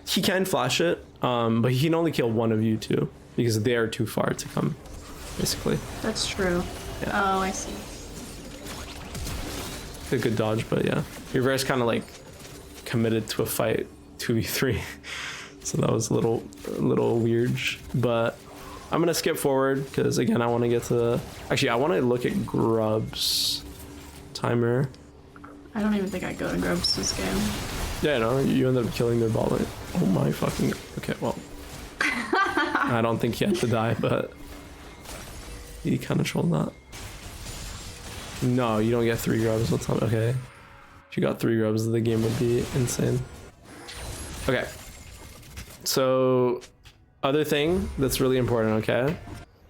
He can flash it, but he can only kill one of you two, because they are too far to come, basically. That's true. Yeah. Oh, I see. A good dodge, but yeah. Your Varus kind of like committed to a fight 2v3. So that was a little weird, but I'm gonna skip forward because again I want to get to actually I want to look at Grub's timer. I don't even think I go to Grub's this game. Yeah, no, you end up killing their bot lane. Oh my fucking, okay, well I don't think he had to die, but he kind of trolled that. No, you don't get 3 Grubs. What's on? Okay, if you got 3 Grubs, the game would be insane. Okay, so other thing that's really important, okay?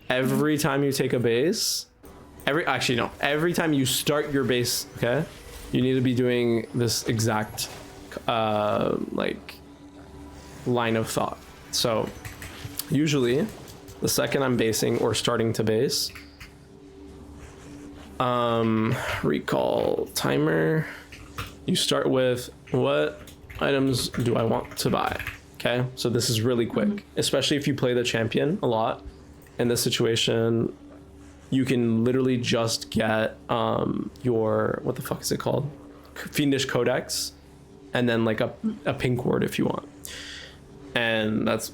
Every time you take a base, every time you start your base, okay? You need to be doing this exact like line of thought. So usually the second I'm basing or starting to base, recall timer, you start with what items do I want to buy? Okay, so this is really quick, especially if you play the champion a lot. In this situation, you can literally just get your, what the fuck is it called? Fiendish Codex, and then like a pink ward if you want. And that's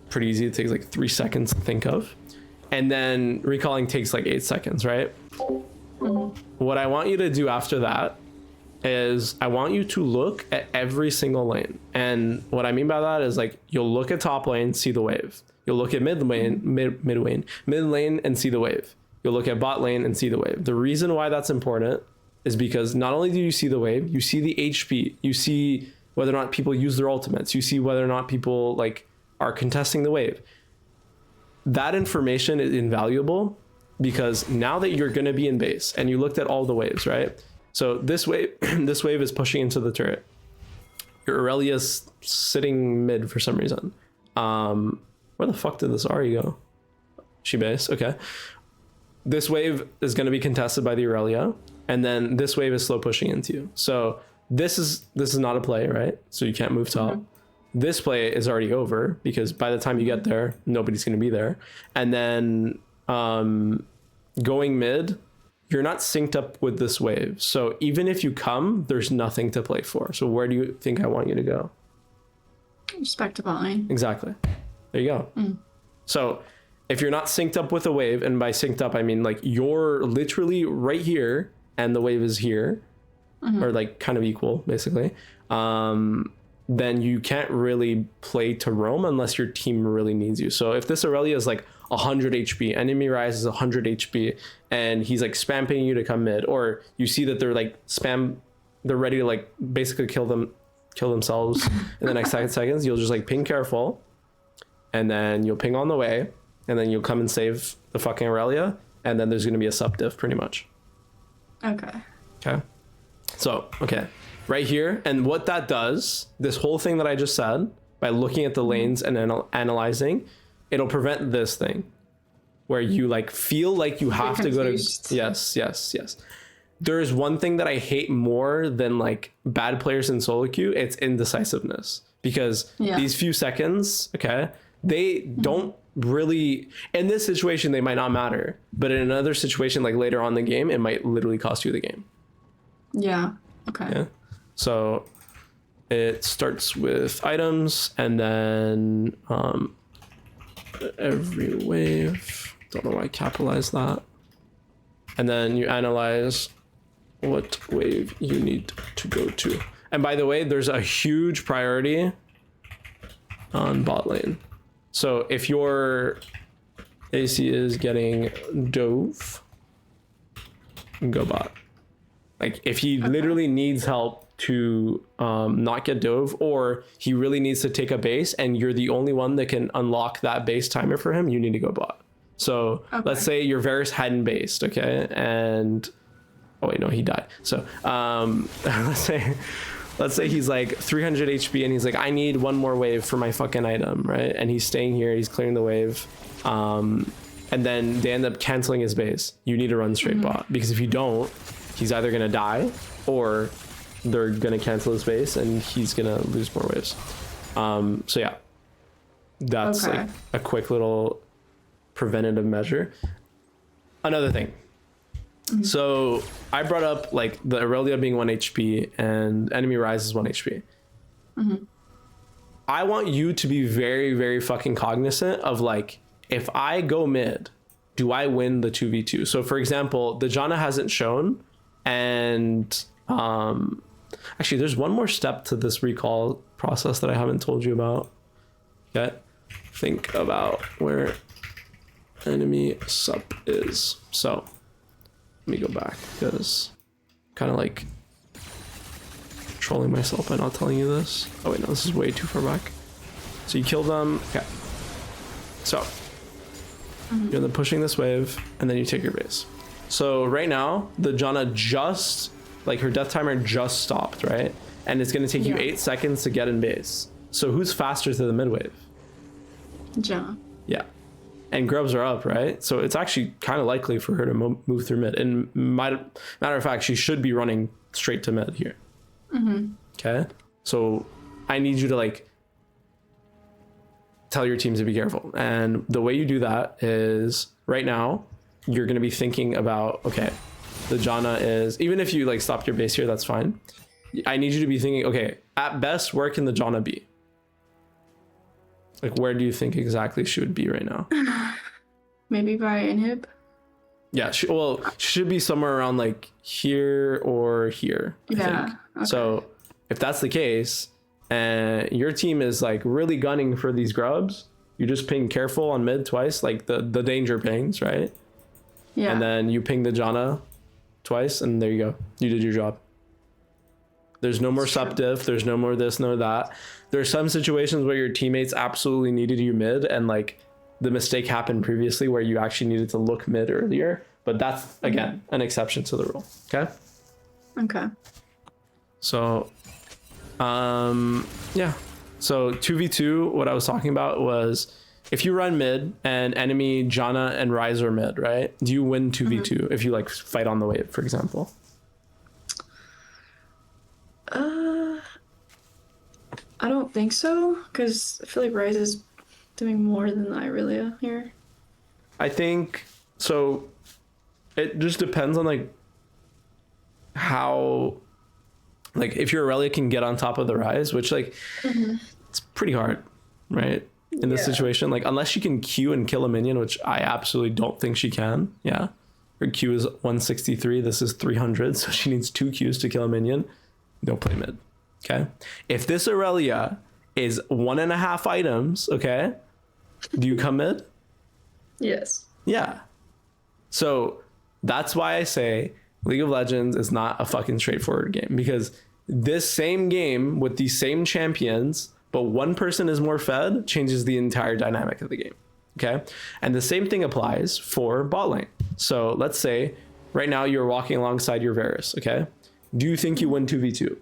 pretty easy. It takes like 3 seconds to think of. And then recalling takes like 8 seconds, right? What I want you to do after that is I want you to look at every single lane. And what I mean by that is like you'll look at top lane, see the wave. You'll look at mid lane and see the wave. You'll look at bot lane and see the wave. The reason why that's important is because not only do you see the wave, you see the HP, you see whether or not people use their ultimates, you see whether or not people like are contesting the wave. That information is invaluable because now that you're going to be in base and you looked at all the waves, right? So this wave, this wave is pushing into the turret. Your Aurelia's sitting mid for some reason. Where the fuck did this Ahri go? She base, okay. This wave is going to be contested by the Aurelia, and then this wave is slow pushing into you. So this is not a play, right? So you can't move top. This play is already over because by the time you get there, nobody's going to be there. And then going mid, you're not synced up with this wave. So even if you come, there's nothing to play for. So where do you think I want you to go? Respect to bot lane. Exactly. There you go. So if you're not synced up with a wave, and by synced up, I mean like you're literally right here and the wave is here, or like kind of equal, basically, then you can't really play to roam unless your team really needs you. So if this Aurelia is like 100 HP, enemy rise is 100 HP, and he's like spamming you to come mid, or you see that they're like they're ready to like basically kill themselves in the next 7 seconds, you'll just like ping careful, and then you'll ping on the way, and then you'll come and save the fucking Aurelia, and then there's going to be a sub diff pretty much. Okay. So, okay. Right here, and what that does, this whole thing that I just said, by looking at the lanes and analyzing, it'll prevent this thing where you like feel like you have to go to yes. There is one thing that I hate more than like bad players in solo queue. It's indecisiveness, because these few seconds, okay, they don't really, in this situation they might not matter, but in another situation like later on in the game it might literally cost you the game. Yeah. Okay. Yeah. So it starts with items, and then every wave, don't know why I capitalized that, and then you analyze what wave you need to go to. And by the way, there's a huge priority on bot lane. So if your AC is getting dove, go bot. Like if he literally needs help to not get dove, or he really needs to take a base and you're the only one that can unlock that base timer for him, you need to go bot. So let's say your Varus hadn't based, okay? And oh wait, no, he died. So let's say he's like 300 HP and he's like, I need one more wave for my fucking item, right? And he's staying here, he's clearing the wave. And then they end up canceling his base. You need to run straight bot, because if you don't, he's either gonna die or they're gonna cancel his base and he's gonna lose more waves. So yeah, that's like a quick little preventative measure. Another thing. So I brought up like the Aurelia being 1 HP and enemy rise is 1 HP. I want you to be very, very fucking cognizant of like, if I go mid, do I win the 2v2? So for example, the Janna hasn't shown, and actually there's one more step to this recall process that I haven't told you about yet. Think about where enemy sup is. So let me go back, because kind of like trolling myself by not telling you this. Oh wait, no, this is way too far back. So you kill them. Okay. So you're then pushing this wave, and then you take your base. So right now, the Janna just, like her death timer just stopped, right? And it's going to take you 8 seconds to get in base. So who's faster to the mid wave? Janna. Yeah. And grubs are up, right? So it's actually kind of likely for her to move through mid. And matter of fact, she should be running straight to mid here. Okay? So I need you to like tell your teams to be careful. And the way you do that is right now, you're going to be thinking about, okay, the Janna is, even if you like stopped your base here, that's fine. I need you to be thinking, okay, at best, where can the Janna be? Like, where do you think exactly she would be right now? Maybe by inhib? Yeah, she should be somewhere around like here or here, I think. Okay. So if that's the case, and your team is like really gunning for these grubs, you just ping careful on mid twice, like the danger pings, right? Yeah. And then you ping the Janna twice, and there you go. You did your job. There's no more sup diff. There's no more this, no that. There's some situations where your teammates absolutely needed you mid, and like the mistake happened previously where you actually needed to look mid earlier. But that's, again, an exception to the rule. Okay? Okay. So, yeah. So 2v2, what I was talking about was if you run mid and enemy Janna and Ryze are mid, right? Do you win 2v2 if you like fight on the wave, for example? I don't think so, because I feel like Ryze is doing more than Irelia here. I think so. It just depends on like how, like if your Aurelia can get on top of the Ryze, which like it's pretty hard, right? In this situation, like unless she can Q and kill a minion, which I absolutely don't think she can. Yeah, her Q is 163. This is 300, so she needs 2 Qs to kill a minion. Don't play mid. Okay. If this Aurelia is 1.5 items, okay, do you come mid? Yes. Yeah. So that's why I say League of Legends is not a fucking straightforward game, because this same game with these same champions, but one person is more fed, changes the entire dynamic of the game. Okay. And the same thing applies for bot lane. So let's say right now you're walking alongside your Varus. Okay. Do you think you win 2v2?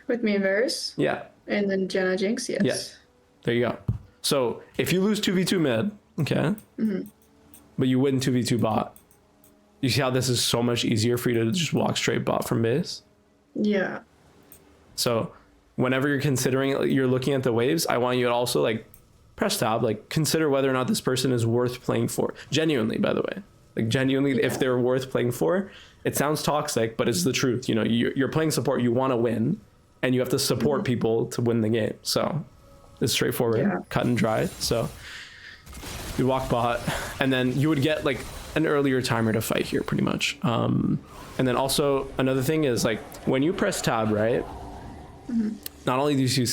With me and Varus? Yeah. And then Janna Jinx? Yes. Yeah. There you go. So if you lose 2v2 mid, okay, but you win 2v2 bot, you see how this is so much easier for you to just walk straight bot from base? Yeah. So whenever you're considering it, you're looking at the waves, I want you to also like press tab, like consider whether or not this person is worth playing for. Genuinely, by the way, like genuinely, if they're worth playing for. It sounds toxic, but it's the truth. You know, you're playing support, you want to win, and you have to support people to win the game. So it's straightforward, cut and dry. So you walk bot, and then you would get like an earlier timer to fight here, pretty much. And then also another thing is like when you press tab, right? Not only do you see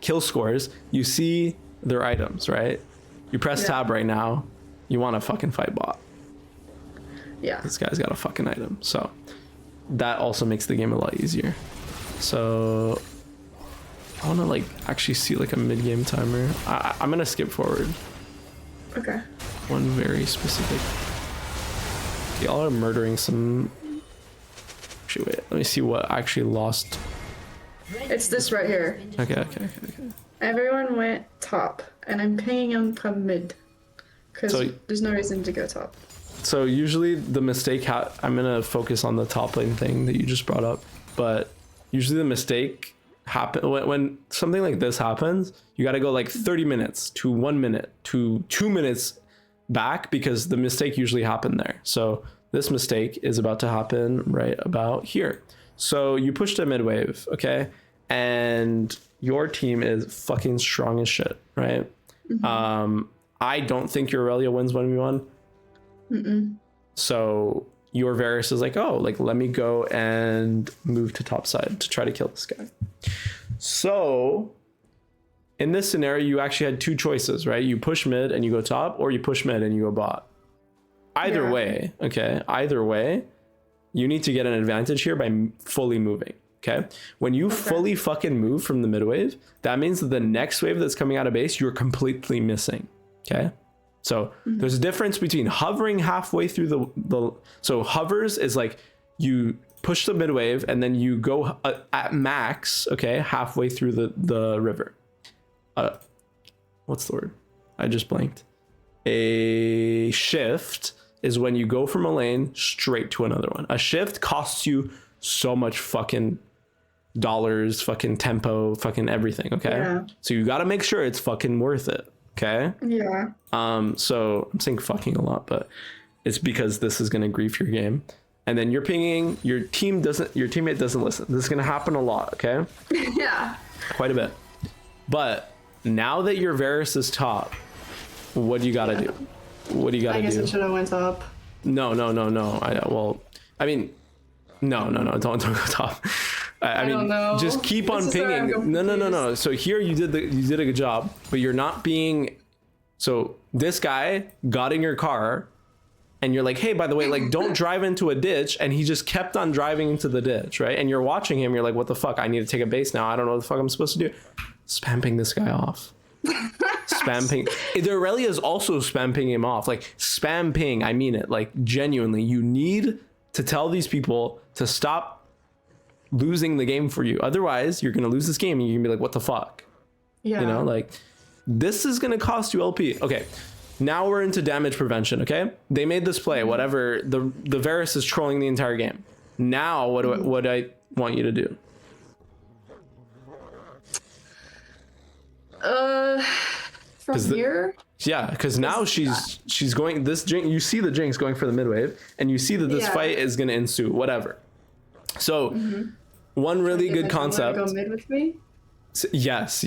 kill scores, you see their items, right? You press tab right now, you want to fucking fight bot. Yeah. This guy's got a fucking item. So that also makes the game a lot easier. So I want to like actually see like a mid-game timer. I'm going to skip forward. Okay. One very specific. Y'all are murdering some. Actually, wait. Let me see what actually lost. It's this right here. Okay. Everyone went top, and I'm pinging them from mid. Because there's no reason to go top. So usually the mistake, I'm going to focus on the top lane thing that you just brought up, but usually the mistake happen when something like this happens, you got to go like 30 minutes to 1 minute to 2 minutes back because the mistake usually happened there. So this mistake is about to happen right about here. So you pushed a mid wave, okay? And your team is fucking strong as shit, right? I don't think your Aurelia wins 1v1. So your Varus is like, oh, like let me go and move to top side to try to kill this guy. So in this scenario, you actually had two choices, right? You push mid and you go top, or you push mid and you go bot. Either way, okay? Either way, you need to get an advantage here by fully moving, okay? When you fully fucking move from the mid wave, that means that the next wave that's coming out of base, you're completely missing, okay? So there's a difference between hovering halfway through so hovers is like you push the mid wave and then you go at max, okay, halfway through the river. What's the word? I just blanked. A shift is when you go from a lane straight to another one. A shift costs you so much fucking dollars, fucking tempo, fucking everything, okay? Yeah. So you got to make sure it's fucking worth it. Okay. Yeah. So I'm saying fucking a lot, but it's because this is gonna grief your game. And then you're pinging, your teammate doesn't listen. This is gonna happen a lot, okay? Yeah. Quite a bit. But now that your Varus is top, what do you gotta do? What do you gotta do? I guess I should have went top. No. Don't go top. I mean, just keep on pinging. No. So here you did a good job, but you're not being. So this guy got in your car, and you're like, hey, by the way, like, don't drive into a ditch, and he just kept on driving into the ditch, right? And you're watching him. You're like, what the fuck? I need to take a base now. I don't know what the fuck I'm supposed to do. Spam ping this guy off. Spam ping. The Aurelia is also spam ping him off. Like spam ping. I mean it. Like genuinely, you need to tell these people to stop losing the game for you. Otherwise, you're gonna lose this game and you're gonna be like, what the fuck? Yeah. You know, like this is gonna cost you LP. Okay. Now we're into damage prevention, okay? They made this play, whatever. The Varus is trolling the entire game. Now what do I want you to do? From here? Yeah, because now she's going this Jinx, you see the Jinx going for the mid wave, and you see that this fight is gonna ensue, whatever. So one really good concept. Go mid with me? Yes.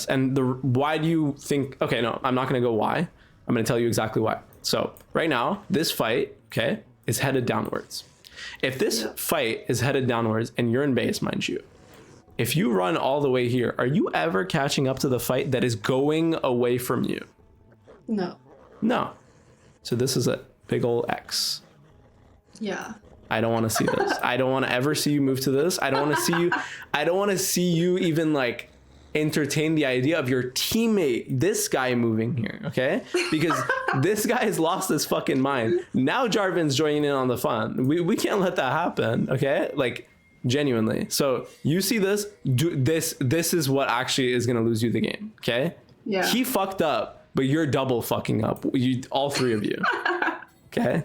And why do you think? Okay, no, I'm not gonna go why. I'm gonna tell you exactly why. So right now, this fight, okay, is headed downwards. If this fight is headed downwards and you're in base, mind you, if you run all the way here, are you ever catching up to the fight that is going away from you? No. So this is a big old X. Yeah. I don't want to see this. I don't want to ever see you move to this. I don't want to see you. I don't want to see you even like entertain the idea of your teammate, this guy moving here. Okay. Because this guy has lost his fucking mind. Now Jarvan's joining in on the fun. We can't let that happen. Okay. Like genuinely. So you see this, this is what actually is going to lose you the game. Okay. Yeah. He fucked up, but you're double fucking up. All three of you. Okay.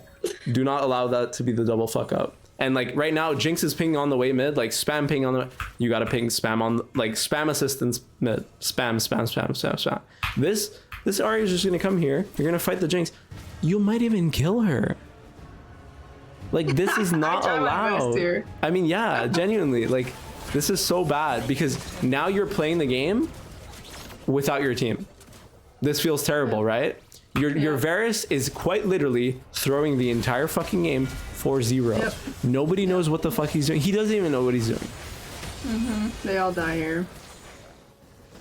Do not allow that to be the double fuck up. And like right now, Jinx is pinging on the way mid, like spam ping on the. You gotta ping spam on like spam assistance mid, spam. This Ahri is just gonna come here. You're gonna fight the Jinx. You might even kill her. Like this is not allowed. I mean, yeah, genuinely, like this is so bad because now you're playing the game without your team. This feels terrible, right? Your Varus is quite literally throwing the entire fucking game 4-0. Yep. Nobody knows what the fuck he's doing. He doesn't even know what he's doing. They all die here.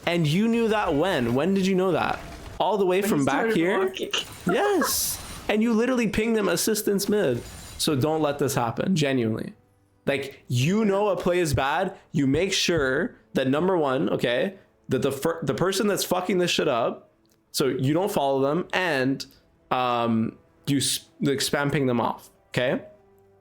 And you knew that when? When did you know that? All the way from back here? Yes. And you literally pinged them assistance mid. So don't let this happen, genuinely. Like, you know a play is bad. You make sure that number one, okay, that the person that's fucking this shit up, so you don't follow them, and you spam ping them off, okay?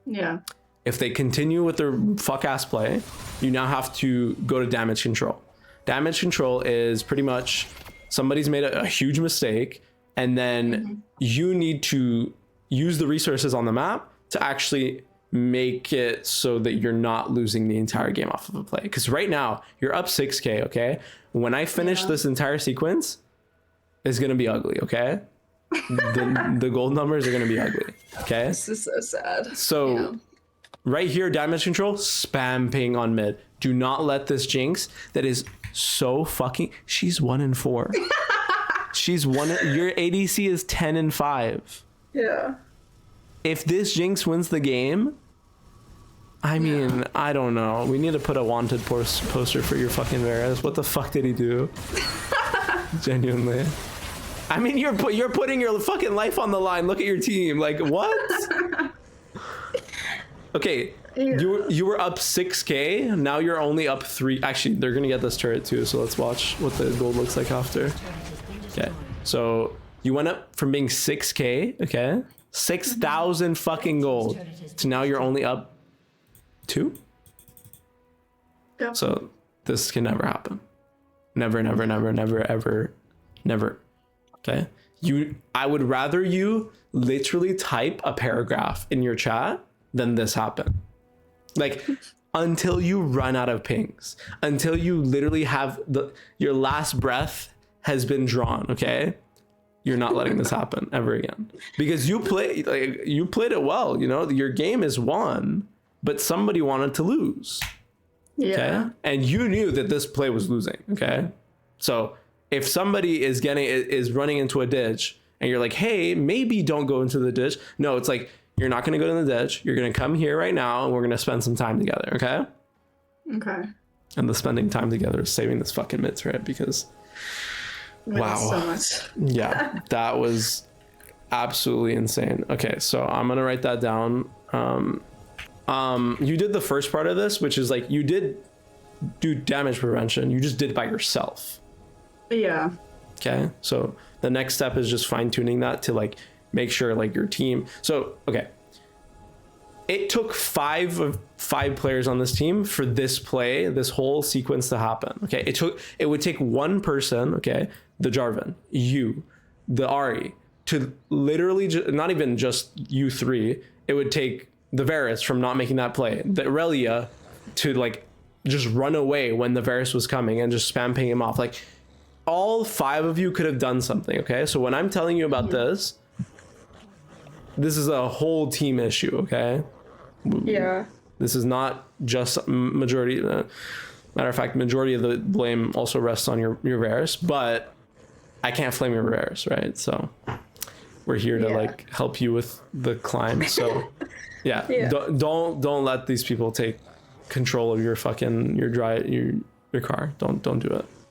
Yeah. If they continue with their fuck ass play, you now have to go to damage control. Damage control is pretty much somebody's made a huge mistake, and then you need to use the resources on the map to actually make it so that you're not losing the entire game off of a play. Because right now, you're up 6k, okay? When I finish this entire sequence, it's gonna be ugly, okay? The gold numbers are gonna be ugly, okay? This is so sad. So right here, damage control, spam ping on mid. Do not let this Jinx that is so fucking, she's 1-4. She's your ADC is 10-5. Yeah. If this Jinx wins the game, I mean, I don't know. We need to put a wanted poster for your fucking Varus. What the fuck did he do? Genuinely. I mean, you're putting your fucking life on the line. Look at your team. Like, what? Okay, you were up 6k. Now you're only up 3. Actually, they're gonna get this turret too. So let's watch what the gold looks like after. Okay, so you went up from being 6k. Okay, 6,000 fucking gold to now you're only up 2. Yep. So this can never happen. Never, ever. Okay. I would rather you literally type a paragraph in your chat than this happen. Like, until you run out of pings, until you literally have your last breath has been drawn. Okay. You're not letting this happen ever again, because you played it well. You know, your game is won, but somebody wanted to lose. Yeah. Okay. And you knew that this play was losing. Okay. So if somebody is running into a ditch and you're like, hey, maybe don't go into the ditch. No, it's like, you're not going to go in the ditch. You're going to come here right now and we're going to spend some time together. Okay. Okay. And the spending time together is saving this fucking mid thread because wow. So much. Yeah. That was absolutely insane. Okay. So I'm going to write that down. You did the first part of this, which is like, you did do damage prevention. You just did by yourself. Yeah. Okay. So the next step is just fine tuning that to like make sure like your team. So, okay. It took 5 players on this team for this play, this whole sequence to happen. Okay. It would take one person. Okay. The Jarvan, you, the Ahri, to literally not even just you 3. It would take the Varus from not making that play, the Irelia to like just run away when the Varus was coming and just spam ping him off. Like, all 5 of you could have done something. Okay. So when I'm telling you about this is a whole team issue. Okay. Yeah. This is not just majority. Matter of fact, majority of the blame also rests on your Varus, but I can't flame your Varus, right? So we're here to like help you with the climb. So yeah. Don't let these people take control of your fucking your car. Don't do it.